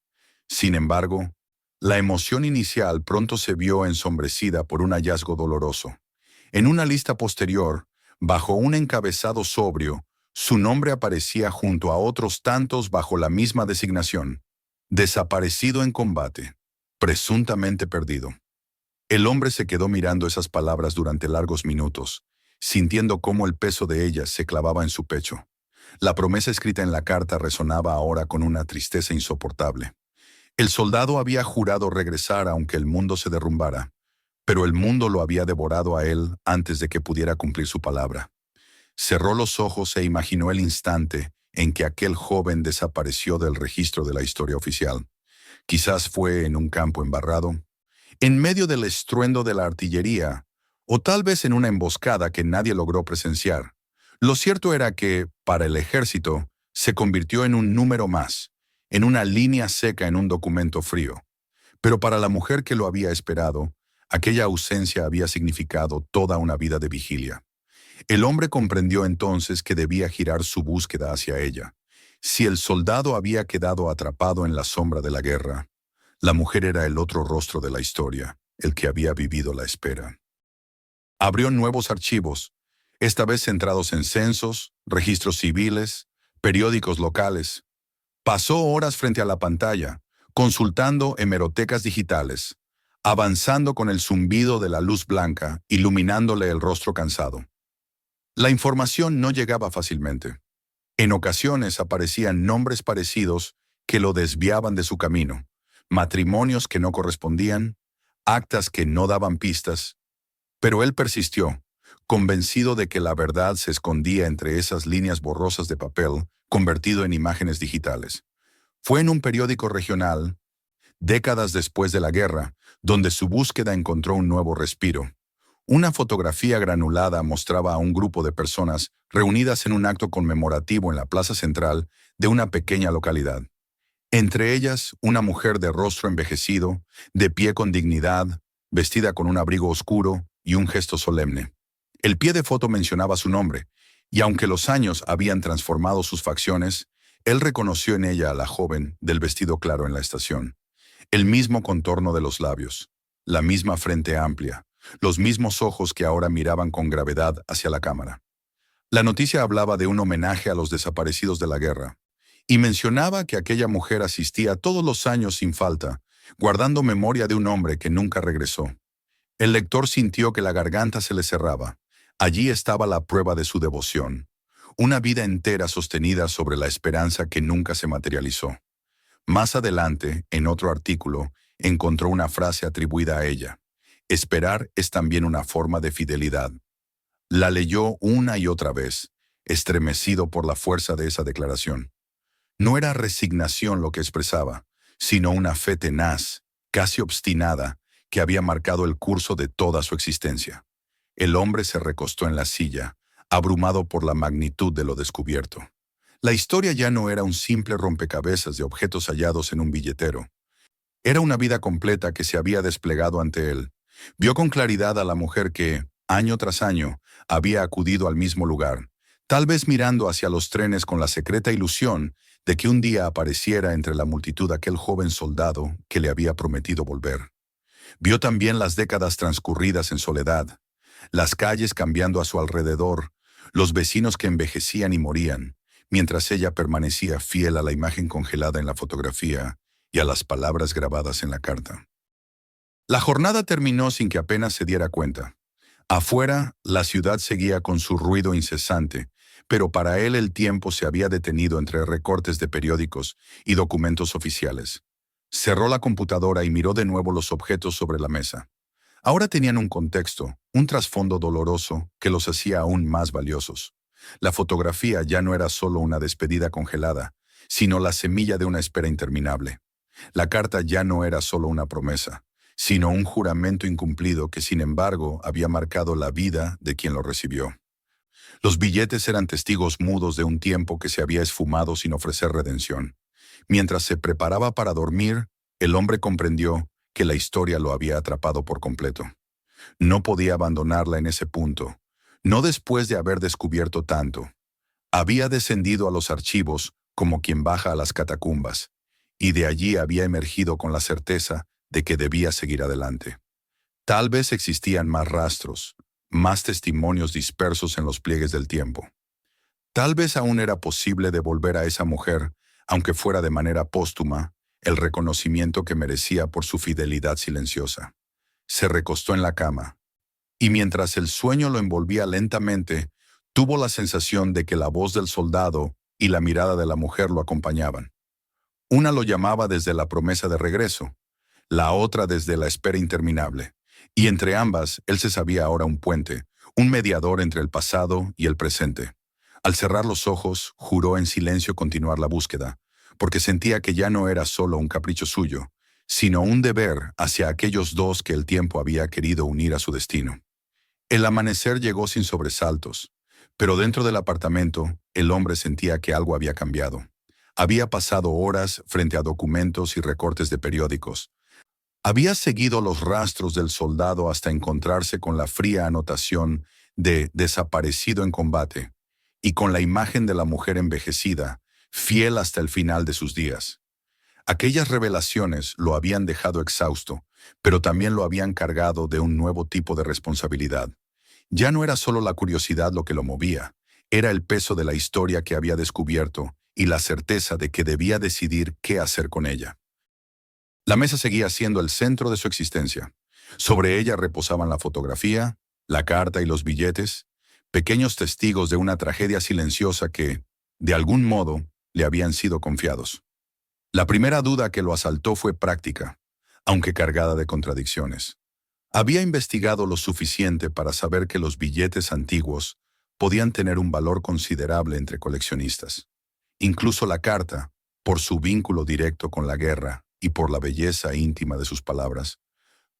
Sin embargo, la emoción inicial pronto se vio ensombrecida por un hallazgo doloroso. En una lista posterior, bajo un encabezado sobrio, su nombre aparecía junto a otros tantos bajo la misma designación: desaparecido en combate, presuntamente perdido. El hombre se quedó mirando esas palabras durante largos minutos, sintiendo cómo el peso de ellas se clavaba en su pecho. La promesa escrita en la carta resonaba ahora con una tristeza insoportable. El soldado había jurado regresar aunque el mundo se derrumbara, pero el mundo lo había devorado a él antes de que pudiera cumplir su palabra. Cerró los ojos e imaginó el instante en que aquel joven desapareció del registro de la historia oficial. Quizás fue en un campo embarrado, en medio del estruendo de la artillería, o tal vez en una emboscada que nadie logró presenciar. Lo cierto era que, para el ejército, se convirtió en un número más, en una línea seca en un documento frío. Pero para la mujer que lo había esperado, aquella ausencia había significado toda una vida de vigilia. El hombre comprendió entonces que debía girar su búsqueda hacia ella. Si el soldado había quedado atrapado en la sombra de la guerra, la mujer era el otro rostro de la historia, el que había vivido la espera. Abrió nuevos archivos, esta vez centrados en censos, registros civiles, periódicos locales. Pasó horas frente a la pantalla, consultando hemerotecas digitales, avanzando con el zumbido de la luz blanca, iluminándole el rostro cansado. La información no llegaba fácilmente. En ocasiones aparecían nombres parecidos que lo desviaban de su camino, matrimonios que no correspondían, actas que no daban pistas, pero él persistió, convencido de que la verdad se escondía entre esas líneas borrosas de papel convertido en imágenes digitales. Fue en un periódico regional, décadas después de la guerra, donde su búsqueda encontró un nuevo respiro. Una fotografía granulada mostraba a un grupo de personas reunidas en un acto conmemorativo en la plaza central de una pequeña localidad. Entre ellas, una mujer de rostro envejecido, de pie con dignidad, vestida con un abrigo oscuro y un gesto solemne. El pie de foto mencionaba su nombre, y aunque los años habían transformado sus facciones, él reconoció en ella a la joven del vestido claro en la estación. El mismo contorno de los labios, la misma frente amplia, los mismos ojos que ahora miraban con gravedad hacia la cámara. La noticia hablaba de un homenaje a los desaparecidos de la guerra, y mencionaba que aquella mujer asistía todos los años sin falta, guardando memoria de un hombre que nunca regresó. El lector sintió que la garganta se le cerraba. Allí estaba la prueba de su devoción, una vida entera sostenida sobre la esperanza que nunca se materializó. Más adelante, en otro artículo, encontró una frase atribuida a ella. Esperar es también una forma de fidelidad. La leyó una y otra vez, estremecido por la fuerza de esa declaración. No era resignación lo que expresaba, sino una fe tenaz, casi obstinada, que había marcado el curso de toda su existencia. El hombre se recostó en la silla, abrumado por la magnitud de lo descubierto. La historia ya no era un simple rompecabezas de objetos hallados en un billetero. Era una vida completa que se había desplegado ante él. Vio con claridad a la mujer que, año tras año, había acudido al mismo lugar, tal vez mirando hacia los trenes con la secreta ilusión de que un día apareciera entre la multitud aquel joven soldado que le había prometido volver. Vio también las décadas transcurridas en soledad, las calles cambiando a su alrededor, los vecinos que envejecían y morían, mientras ella permanecía fiel a la imagen congelada en la fotografía y a las palabras grabadas en la carta. La jornada terminó sin que apenas se diera cuenta. Afuera, la ciudad seguía con su ruido incesante, pero para él el tiempo se había detenido entre recortes de periódicos y documentos oficiales. Cerró la computadora y miró de nuevo los objetos sobre la mesa. Ahora tenían un contexto, un trasfondo doloroso que los hacía aún más valiosos. La fotografía ya no era solo una despedida congelada, sino la semilla de una espera interminable. La carta ya no era solo una promesa, sino un juramento incumplido que sin embargo había marcado la vida de quien lo recibió. Los billetes eran testigos mudos de un tiempo que se había esfumado sin ofrecer redención. Mientras se preparaba para dormir, el hombre comprendió que la historia lo había atrapado por completo. No podía abandonarla en ese punto, no después de haber descubierto tanto. Había descendido a los archivos como quien baja a las catacumbas, y de allí había emergido con la certeza de que debía seguir adelante. Tal vez existían más rastros, más testimonios dispersos en los pliegues del tiempo. Tal vez aún era posible devolver a esa mujer, aunque fuera de manera póstuma, el reconocimiento que merecía por su fidelidad silenciosa. Se recostó en la cama, y mientras el sueño lo envolvía lentamente, tuvo la sensación de que la voz del soldado y la mirada de la mujer lo acompañaban. Una lo llamaba desde la promesa de regreso, la otra desde la espera interminable, y entre ambas él se sabía ahora un puente, un mediador entre el pasado y el presente. Al cerrar los ojos, juró en silencio continuar la búsqueda, porque sentía que ya no era solo un capricho suyo, sino un deber hacia aquellos dos que el tiempo había querido unir a su destino. El amanecer llegó sin sobresaltos, pero dentro del apartamento, el hombre sentía que algo había cambiado. Había pasado horas frente a documentos y recortes de periódicos. Había seguido los rastros del soldado hasta encontrarse con la fría anotación de desaparecido en combate y con la imagen de la mujer envejecida, fiel hasta el final de sus días. Aquellas revelaciones lo habían dejado exhausto, pero también lo habían cargado de un nuevo tipo de responsabilidad. Ya no era solo la curiosidad lo que lo movía, era el peso de la historia que había descubierto y la certeza de que debía decidir qué hacer con ella. La mesa seguía siendo el centro de su existencia. Sobre ella reposaban la fotografía, la carta y los billetes, pequeños testigos de una tragedia silenciosa que, de algún modo, le habían sido confiados. La primera duda que lo asaltó fue práctica, aunque cargada de contradicciones. Había investigado lo suficiente para saber que los billetes antiguos podían tener un valor considerable entre coleccionistas. Incluso la carta, por su vínculo directo con la guerra y por la belleza íntima de sus palabras,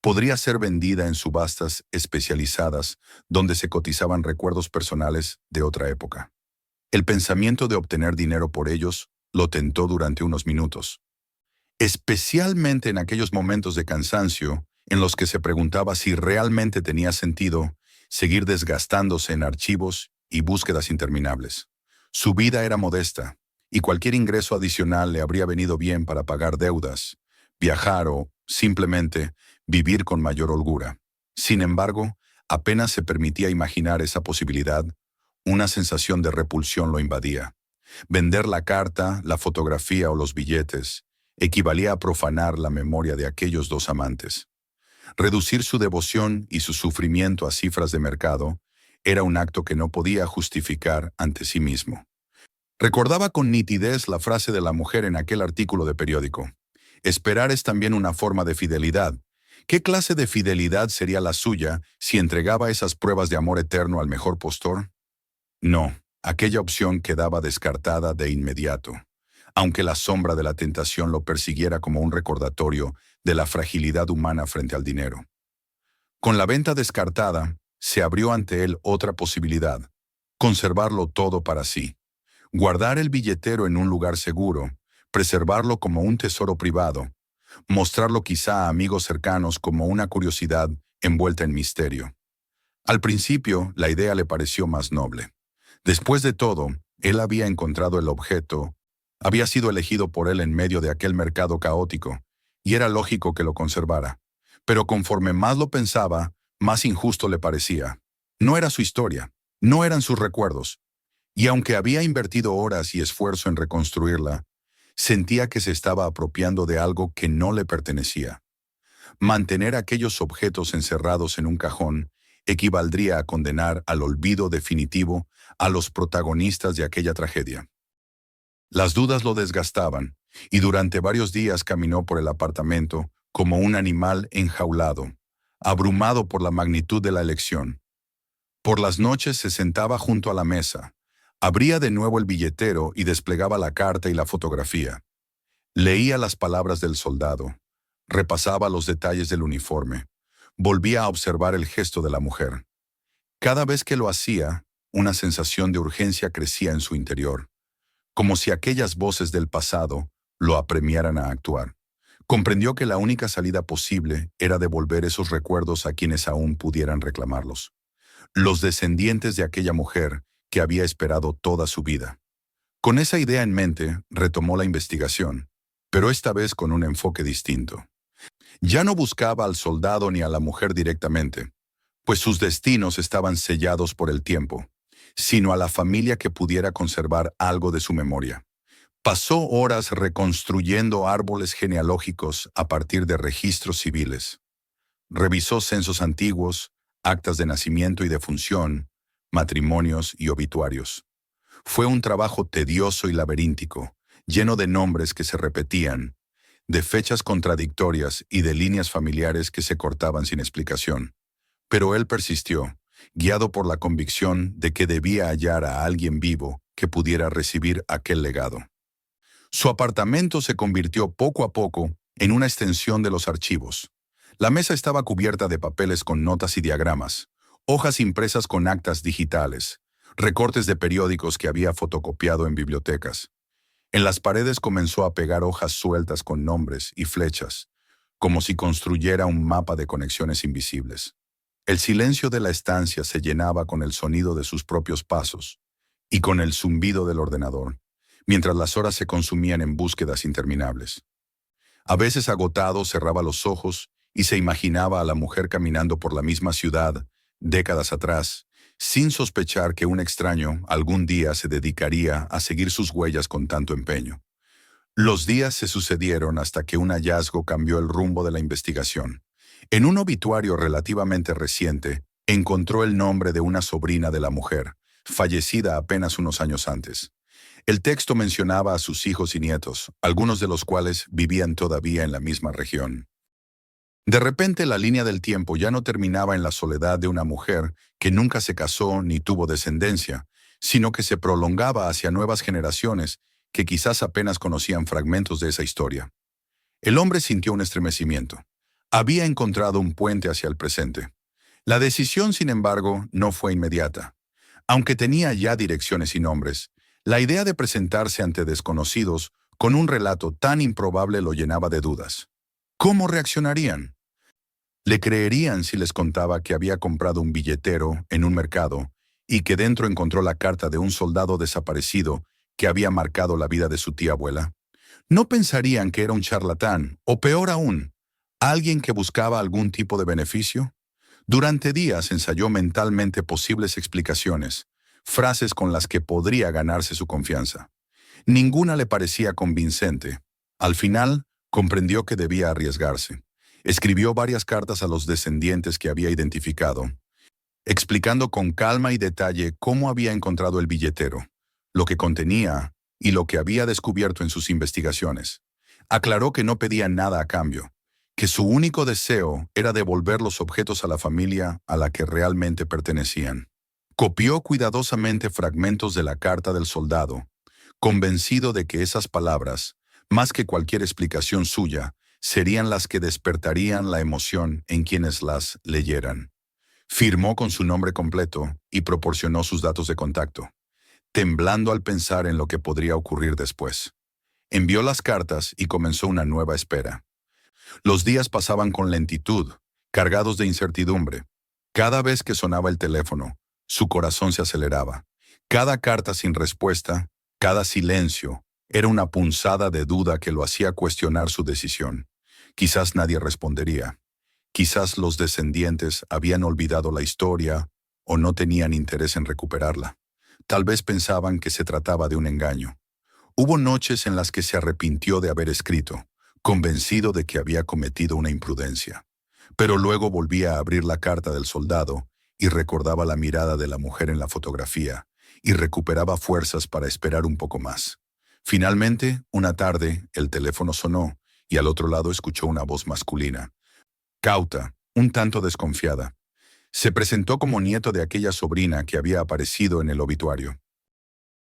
podría ser vendida en subastas especializadas donde se cotizaban recuerdos personales de otra época. El pensamiento de obtener dinero por ellos lo tentó durante unos minutos, especialmente en aquellos momentos de cansancio en los que se preguntaba si realmente tenía sentido seguir desgastándose en archivos y búsquedas interminables. Su vida era modesta, y cualquier ingreso adicional le habría venido bien para pagar deudas, viajar o, simplemente, vivir con mayor holgura. Sin embargo, apenas se permitía imaginar esa posibilidad, una sensación de repulsión lo invadía. Vender la carta, la fotografía o los billetes equivalía a profanar la memoria de aquellos dos amantes. Reducir su devoción y su sufrimiento a cifras de mercado era un acto que no podía justificar ante sí mismo. Recordaba con nitidez la frase de la mujer en aquel artículo de periódico. Esperar es también una forma de fidelidad. ¿Qué clase de fidelidad sería la suya si entregaba esas pruebas de amor eterno al mejor postor? No, aquella opción quedaba descartada de inmediato, aunque la sombra de la tentación lo persiguiera como un recordatorio de la fragilidad humana frente al dinero. Con la venta descartada, se abrió ante él otra posibilidad: conservarlo todo para sí. Guardar el billetero en un lugar seguro, preservarlo como un tesoro privado, mostrarlo quizá a amigos cercanos como una curiosidad envuelta en misterio. Al principio, la idea le pareció más noble. Después de todo, él había encontrado el objeto, había sido elegido por él en medio de aquel mercado caótico, y era lógico que lo conservara. Pero conforme más lo pensaba, más injusto le parecía. No era su historia, no eran sus recuerdos, y aunque había invertido horas y esfuerzo en reconstruirla, sentía que se estaba apropiando de algo que no le pertenecía. Mantener aquellos objetos encerrados en un cajón equivaldría a condenar al olvido definitivo a los protagonistas de aquella tragedia. Las dudas lo desgastaban, y durante varios días caminó por el apartamento como un animal enjaulado, abrumado por la magnitud de la elección. Por las noches se sentaba junto a la mesa, abría de nuevo el billetero y desplegaba la carta y la fotografía. Leía las palabras del soldado, repasaba los detalles del uniforme, volvía a observar el gesto de la mujer. Cada vez que lo hacía, una sensación de urgencia crecía en su interior, como si aquellas voces del pasado lo apremiaran a actuar. Comprendió que la única salida posible era devolver esos recuerdos a quienes aún pudieran reclamarlos. Los descendientes de aquella mujer que había esperado toda su vida. Con esa idea en mente, retomó la investigación, pero esta vez con un enfoque distinto. Ya no buscaba al soldado ni a la mujer directamente, pues sus destinos estaban sellados por el tiempo, sino a la familia que pudiera conservar algo de su memoria. Pasó horas reconstruyendo árboles genealógicos a partir de registros civiles. Revisó censos antiguos, actas de nacimiento y defunción, matrimonios y obituarios. Fue un trabajo tedioso y laberíntico, lleno de nombres que se repetían, de fechas contradictorias y de líneas familiares que se cortaban sin explicación. Pero él persistió, guiado por la convicción de que debía hallar a alguien vivo que pudiera recibir aquel legado. Su apartamento se convirtió poco a poco en una extensión de los archivos. La mesa estaba cubierta de papeles con notas y diagramas, hojas impresas con actas digitales, recortes de periódicos que había fotocopiado en bibliotecas. En las paredes comenzó a pegar hojas sueltas con nombres y flechas, como si construyera un mapa de conexiones invisibles. El silencio de la estancia se llenaba con el sonido de sus propios pasos y con el zumbido del ordenador, mientras las horas se consumían en búsquedas interminables. A veces agotado cerraba los ojos y se imaginaba a la mujer caminando por la misma ciudad, décadas atrás, sin sospechar que un extraño algún día se dedicaría a seguir sus huellas con tanto empeño. Los días se sucedieron hasta que un hallazgo cambió el rumbo de la investigación. En un obituario relativamente reciente, encontró el nombre de una sobrina de la mujer, fallecida apenas unos años antes. El texto mencionaba a sus hijos y nietos, algunos de los cuales vivían todavía en la misma región. De repente la línea del tiempo ya no terminaba en la soledad de una mujer que nunca se casó ni tuvo descendencia, sino que se prolongaba hacia nuevas generaciones que quizás apenas conocían fragmentos de esa historia. El hombre sintió un estremecimiento. Había encontrado un puente hacia el presente. La decisión, sin embargo, no fue inmediata. Aunque tenía ya direcciones y nombres, la idea de presentarse ante desconocidos con un relato tan improbable lo llenaba de dudas. ¿Cómo reaccionarían? ¿Le creerían si les contaba que había comprado un billetero en un mercado y que dentro encontró la carta de un soldado desaparecido que había marcado la vida de su tía abuela? ¿No pensarían que era un charlatán, o peor aún, alguien que buscaba algún tipo de beneficio? Durante días ensayó mentalmente posibles explicaciones, frases con las que podría ganarse su confianza. Ninguna le parecía convincente. Al final, comprendió que debía arriesgarse. Escribió varias cartas a los descendientes que había identificado, explicando con calma y detalle cómo había encontrado el billetero, lo que contenía y lo que había descubierto en sus investigaciones. Aclaró que no pedía nada a cambio, que su único deseo era devolver los objetos a la familia a la que realmente pertenecían. Copió cuidadosamente fragmentos de la carta del soldado, convencido de que esas palabras, más que cualquier explicación suya, serían las que despertarían la emoción en quienes las leyeran. Firmó con su nombre completo y proporcionó sus datos de contacto, temblando al pensar en lo que podría ocurrir después. Envió las cartas y comenzó una nueva espera. Los días pasaban con lentitud, cargados de incertidumbre. Cada vez que sonaba el teléfono, su corazón se aceleraba. Cada carta sin respuesta, cada silencio, era una punzada de duda que lo hacía cuestionar su decisión. Quizás nadie respondería. Quizás los descendientes habían olvidado la historia o no tenían interés en recuperarla. Tal vez pensaban que se trataba de un engaño. Hubo noches en las que se arrepintió de haber escrito, convencido de que había cometido una imprudencia. Pero luego volvía a abrir la carta del soldado y recordaba la mirada de la mujer en la fotografía y recuperaba fuerzas para esperar un poco más. Finalmente, una tarde, el teléfono sonó y al otro lado escuchó una voz masculina, cauta, un tanto desconfiada. Se presentó como nieto de aquella sobrina que había aparecido en el obituario.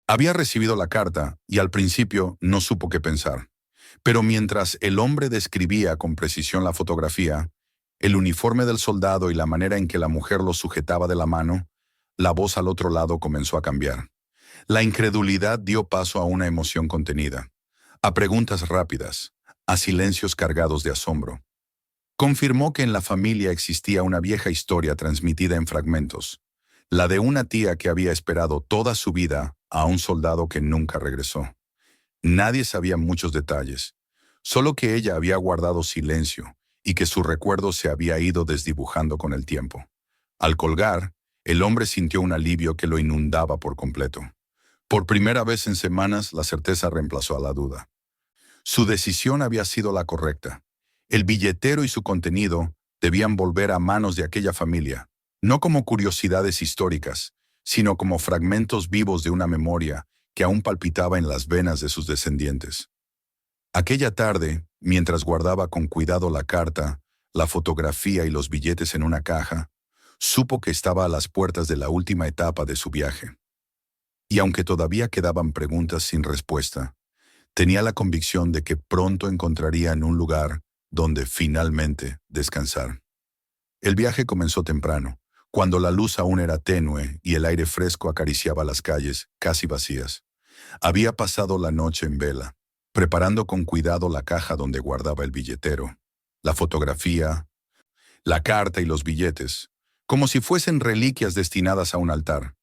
Había recibido la carta y al principio no supo qué pensar. Pero mientras el hombre describía con precisión la fotografía, el uniforme del soldado y la manera en que la mujer lo sujetaba de la mano, la voz al otro lado comenzó a cambiar. La incredulidad dio paso a una emoción contenida, a preguntas rápidas, a silencios cargados de asombro. Confirmó que en la familia existía una vieja historia transmitida en fragmentos, la de una tía que había esperado toda su vida a un soldado que nunca regresó. Nadie sabía muchos detalles, solo que ella había guardado silencio y que su recuerdo se había ido desdibujando con el tiempo. Al colgar, el hombre sintió un alivio que lo inundaba por completo. Por primera vez en semanas, la certeza reemplazó a la duda. Su decisión había sido la correcta. El billetero y su contenido debían volver a manos de aquella familia, no como curiosidades históricas, sino como fragmentos vivos de una memoria que aún palpitaba en las venas de sus descendientes. Aquella tarde, mientras guardaba con cuidado la carta, la fotografía y los billetes en una caja, supo que estaba a las puertas de la última etapa de su viaje. Y aunque todavía quedaban preguntas sin respuesta, tenía la convicción de que pronto encontraría en un lugar donde finalmente descansar. El viaje comenzó temprano, cuando la luz aún era tenue y el aire fresco acariciaba las calles, casi vacías. Había pasado la noche en vela, preparando con cuidado la caja donde guardaba el billetero, la fotografía, la carta y los billetes, como si fuesen reliquias destinadas a un altar.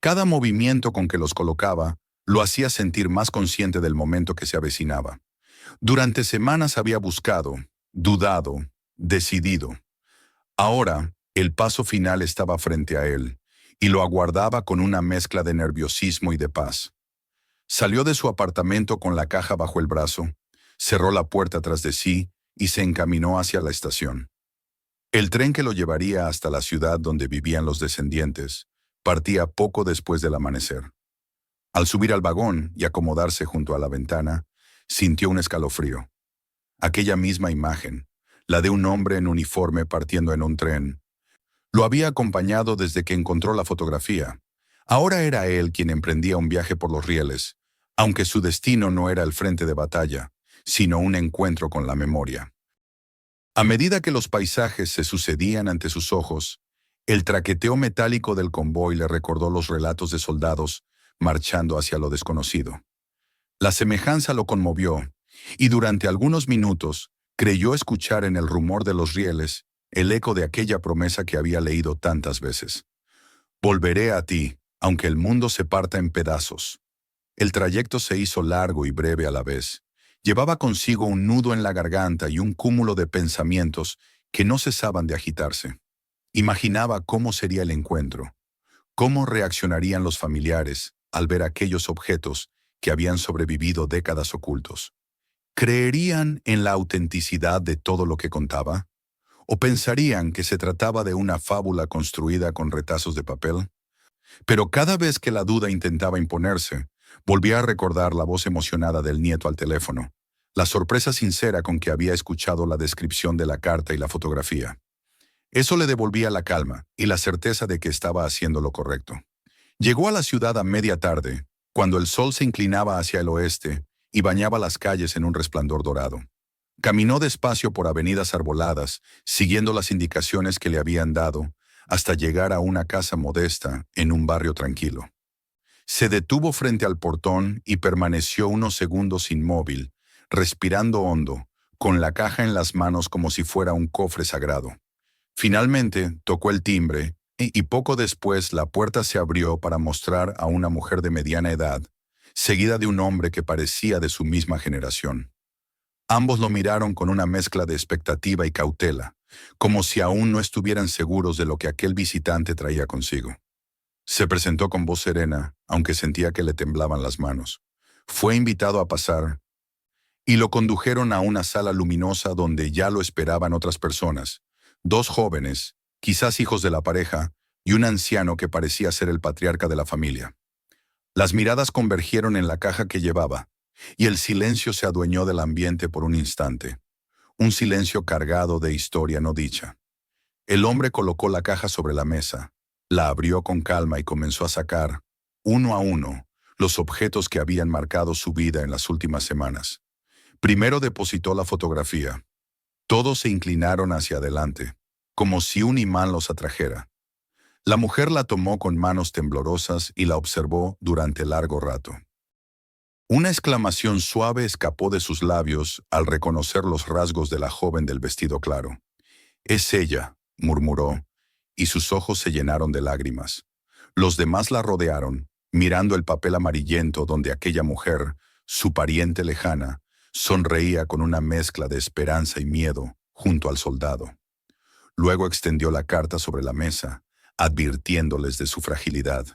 Cada movimiento con que los colocaba lo hacía sentir más consciente del momento que se avecinaba. Durante semanas había buscado, dudado, decidido. Ahora, el paso final estaba frente a él, y lo aguardaba con una mezcla de nerviosismo y de paz. Salió de su apartamento con la caja bajo el brazo, cerró la puerta tras de sí y se encaminó hacia la estación. El tren que lo llevaría hasta la ciudad donde vivían los descendientes partía poco después del amanecer. Al subir al vagón y acomodarse junto a la ventana, sintió un escalofrío. Aquella misma imagen, la de un hombre en uniforme partiendo en un tren, lo había acompañado desde que encontró la fotografía. Ahora era él quien emprendía un viaje por los rieles, aunque su destino no era el frente de batalla, sino un encuentro con la memoria. A medida que los paisajes se sucedían ante sus ojos, el traqueteo metálico del convoy le recordó los relatos de soldados marchando hacia lo desconocido. La semejanza lo conmovió, y durante algunos minutos creyó escuchar en el rumor de los rieles el eco de aquella promesa que había leído tantas veces. Volveré a ti, aunque el mundo se parta en pedazos. El trayecto se hizo largo y breve a la vez. Llevaba consigo un nudo en la garganta y un cúmulo de pensamientos que no cesaban de agitarse. Imaginaba cómo sería el encuentro, cómo reaccionarían los familiares al ver aquellos objetos que habían sobrevivido décadas ocultos. ¿Creerían en la autenticidad de todo lo que contaba? ¿O pensarían que se trataba de una fábula construida con retazos de papel? Pero cada vez que la duda intentaba imponerse, volvía a recordar la voz emocionada del nieto al teléfono, la sorpresa sincera con que había escuchado la descripción de la carta y la fotografía. Eso le devolvía la calma y la certeza de que estaba haciendo lo correcto. Llegó a la ciudad a media tarde, cuando el sol se inclinaba hacia el oeste y bañaba las calles en un resplandor dorado. Caminó despacio por avenidas arboladas, siguiendo las indicaciones que le habían dado, hasta llegar a una casa modesta en un barrio tranquilo. Se detuvo frente al portón y permaneció unos segundos inmóvil, respirando hondo, con la caja en las manos como si fuera un cofre sagrado. Finalmente tocó el timbre y poco después la puerta se abrió para mostrar a una mujer de mediana edad, seguida de un hombre que parecía de su misma generación. Ambos lo miraron con una mezcla de expectativa y cautela, como si aún no estuvieran seguros de lo que aquel visitante traía consigo. Se presentó con voz serena, aunque sentía que le temblaban las manos. Fue invitado a pasar y lo condujeron a una sala luminosa donde ya lo esperaban otras personas, dos jóvenes, quizás hijos de la pareja, y un anciano que parecía ser el patriarca de la familia. Las miradas convergieron en la caja que llevaba, y el silencio se adueñó del ambiente por un instante, un silencio cargado de historia no dicha. El hombre colocó la caja sobre la mesa, la abrió con calma y comenzó a sacar, uno a uno, los objetos que habían marcado su vida en las últimas semanas. Primero depositó la fotografía. Todos se inclinaron hacia adelante, como si un imán los atrajera. La mujer la tomó con manos temblorosas y la observó durante largo rato. Una exclamación suave escapó de sus labios al reconocer los rasgos de la joven del vestido claro. «Es ella», murmuró, y sus ojos se llenaron de lágrimas. Los demás la rodearon, mirando el papel amarillento donde aquella mujer, su pariente lejana, sonreía con una mezcla de esperanza y miedo junto al soldado. Luego extendió la carta sobre la mesa, advirtiéndoles de su fragilidad.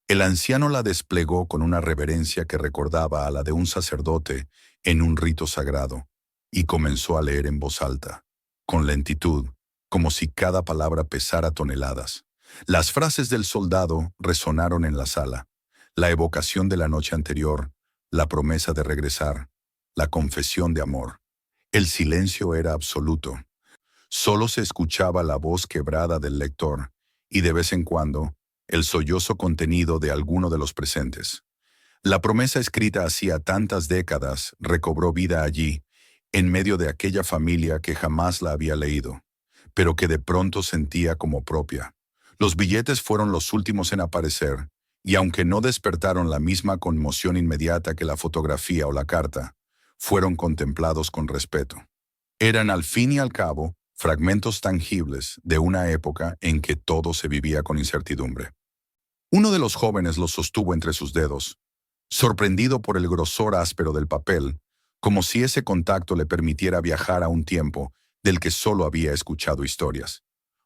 El anciano la desplegó con una reverencia que recordaba a la de un sacerdote en un rito sagrado, y comenzó a leer en voz alta, con lentitud, como si cada palabra pesara toneladas. Las frases del soldado resonaron en la sala, la evocación de la noche anterior, la promesa de regresar, la confesión de amor. El silencio era absoluto. Solo se escuchaba la voz quebrada del lector, y de vez en cuando, el sollozo contenido de alguno de los presentes. La promesa escrita hacía tantas décadas recobró vida allí, en medio de aquella familia que jamás la había leído, pero que de pronto sentía como propia. Los billetes fueron los últimos en aparecer, y aunque no despertaron la misma conmoción inmediata que la fotografía o la carta, fueron contemplados con respeto. Eran al fin y al cabo fragmentos tangibles de una época en que todo se vivía con incertidumbre. Uno de los jóvenes los sostuvo entre sus dedos. Sorprendido por el grosor áspero del papel, como si ese contacto le permitiera viajar a un tiempo del que solo había escuchado historias.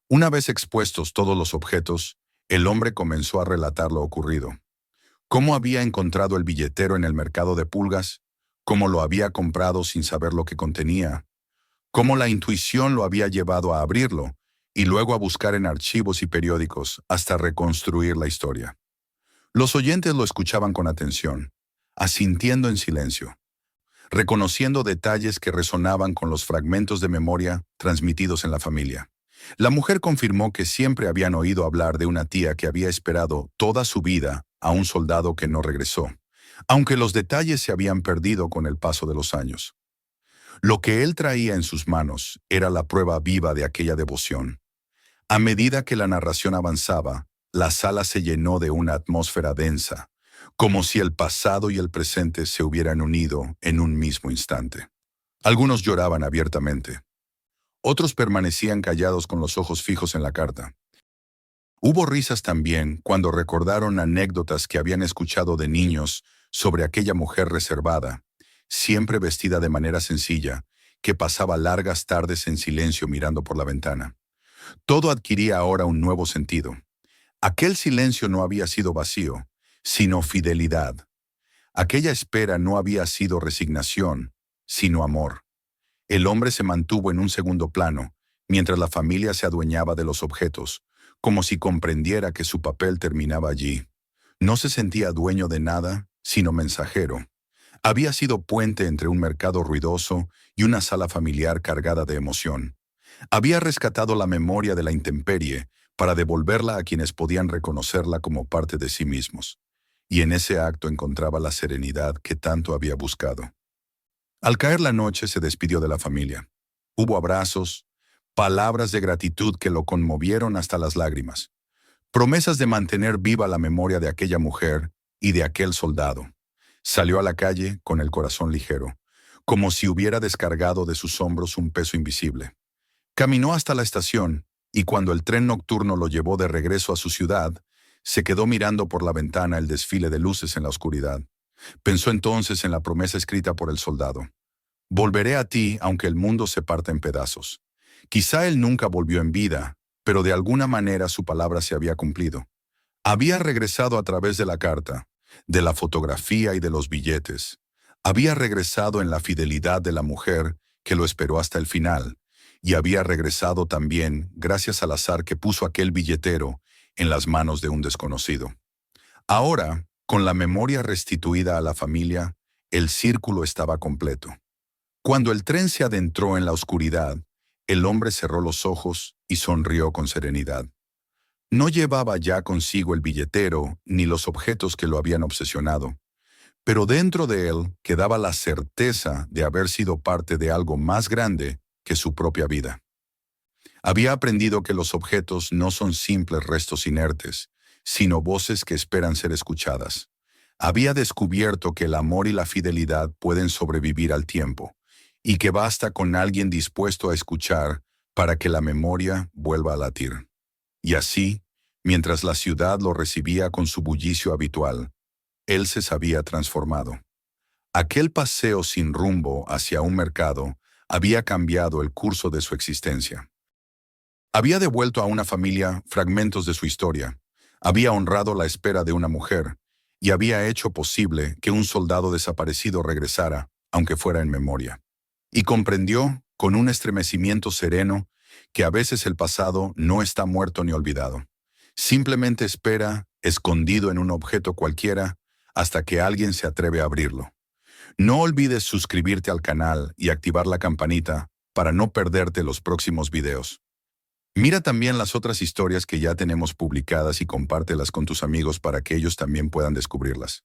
Una vez expuestos todos los objetos, el hombre comenzó a relatar lo ocurrido. Cómo había encontrado el billetero en el mercado de pulgas, cómo lo había comprado sin saber lo que contenía, cómo la intuición lo había llevado a abrirlo y luego a buscar en archivos y periódicos hasta reconstruir la historia. Los oyentes lo escuchaban con atención, asintiendo en silencio, reconociendo detalles que resonaban con los fragmentos de memoria transmitidos en la familia. La mujer confirmó que siempre habían oído hablar de una tía que había esperado toda su vida a un soldado que no regresó, aunque los detalles se habían perdido con el paso de los años. Lo que él traía en sus manos era la prueba viva de aquella devoción. A medida que la narración avanzaba, la sala se llenó de una atmósfera densa, como si el pasado y el presente se hubieran unido en un mismo instante. Algunos lloraban abiertamente. Otros permanecían callados con los ojos fijos en la carta. Hubo risas también cuando recordaron anécdotas que habían escuchado de niños sobre aquella mujer reservada, siempre vestida de manera sencilla, que pasaba largas tardes en silencio mirando por la ventana. Todo adquiría ahora un nuevo sentido. Aquel silencio no había sido vacío, sino fidelidad. Aquella espera no había sido resignación, sino amor. El hombre se mantuvo en un segundo plano, mientras la familia se adueñaba de los objetos, como si comprendiera que su papel terminaba allí. No se sentía dueño de nada, sino mensajero. Había sido puente entre un mercado ruidoso y una sala familiar cargada de emoción. Había rescatado la memoria de la intemperie para devolverla a quienes podían reconocerla como parte de sí mismos. Y en ese acto encontraba la serenidad que tanto había buscado. Al caer la noche se despidió de la familia. Hubo abrazos, palabras de gratitud que lo conmovieron hasta las lágrimas, promesas de mantener viva la memoria de aquella mujer y de aquel soldado. Salió a la calle con el corazón ligero, como si hubiera descargado de sus hombros un peso invisible. Caminó hasta la estación y cuando el tren nocturno lo llevó de regreso a su ciudad, se quedó mirando por la ventana el desfile de luces en la oscuridad. Pensó entonces en la promesa escrita por el soldado. Volveré a ti aunque el mundo se parta en pedazos. Quizá él nunca volvió en vida, pero de alguna manera su palabra se había cumplido. Había regresado a través de la carta, de la fotografía y de los billetes. Había regresado en la fidelidad de la mujer que lo esperó hasta el final, y había regresado también gracias al azar que puso aquel billetero en las manos de un desconocido. Ahora, con la memoria restituida a la familia, el círculo estaba completo. Cuando el tren se adentró en la oscuridad, el hombre cerró los ojos y sonrió con serenidad. No llevaba ya consigo el billetero ni los objetos que lo habían obsesionado, pero dentro de él quedaba la certeza de haber sido parte de algo más grande que su propia vida. Había aprendido que los objetos no son simples restos inertes, sino voces que esperan ser escuchadas. Había descubierto que el amor y la fidelidad pueden sobrevivir al tiempo, y que basta con alguien dispuesto a escuchar para que la memoria vuelva a latir. Y así, mientras la ciudad lo recibía con su bullicio habitual, él se sabía transformado. Aquel paseo sin rumbo hacia un mercado había cambiado el curso de su existencia. Había devuelto a una familia fragmentos de su historia, había honrado la espera de una mujer y había hecho posible que un soldado desaparecido regresara, aunque fuera en memoria. Y comprendió, con un estremecimiento sereno, que a veces el pasado no está muerto ni olvidado. Simplemente espera, escondido en un objeto cualquiera, hasta que alguien se atreve a abrirlo. No olvides suscribirte al canal y activar la campanita para no perderte los próximos videos. Mira también las otras historias que ya tenemos publicadas y compártelas con tus amigos para que ellos también puedan descubrirlas.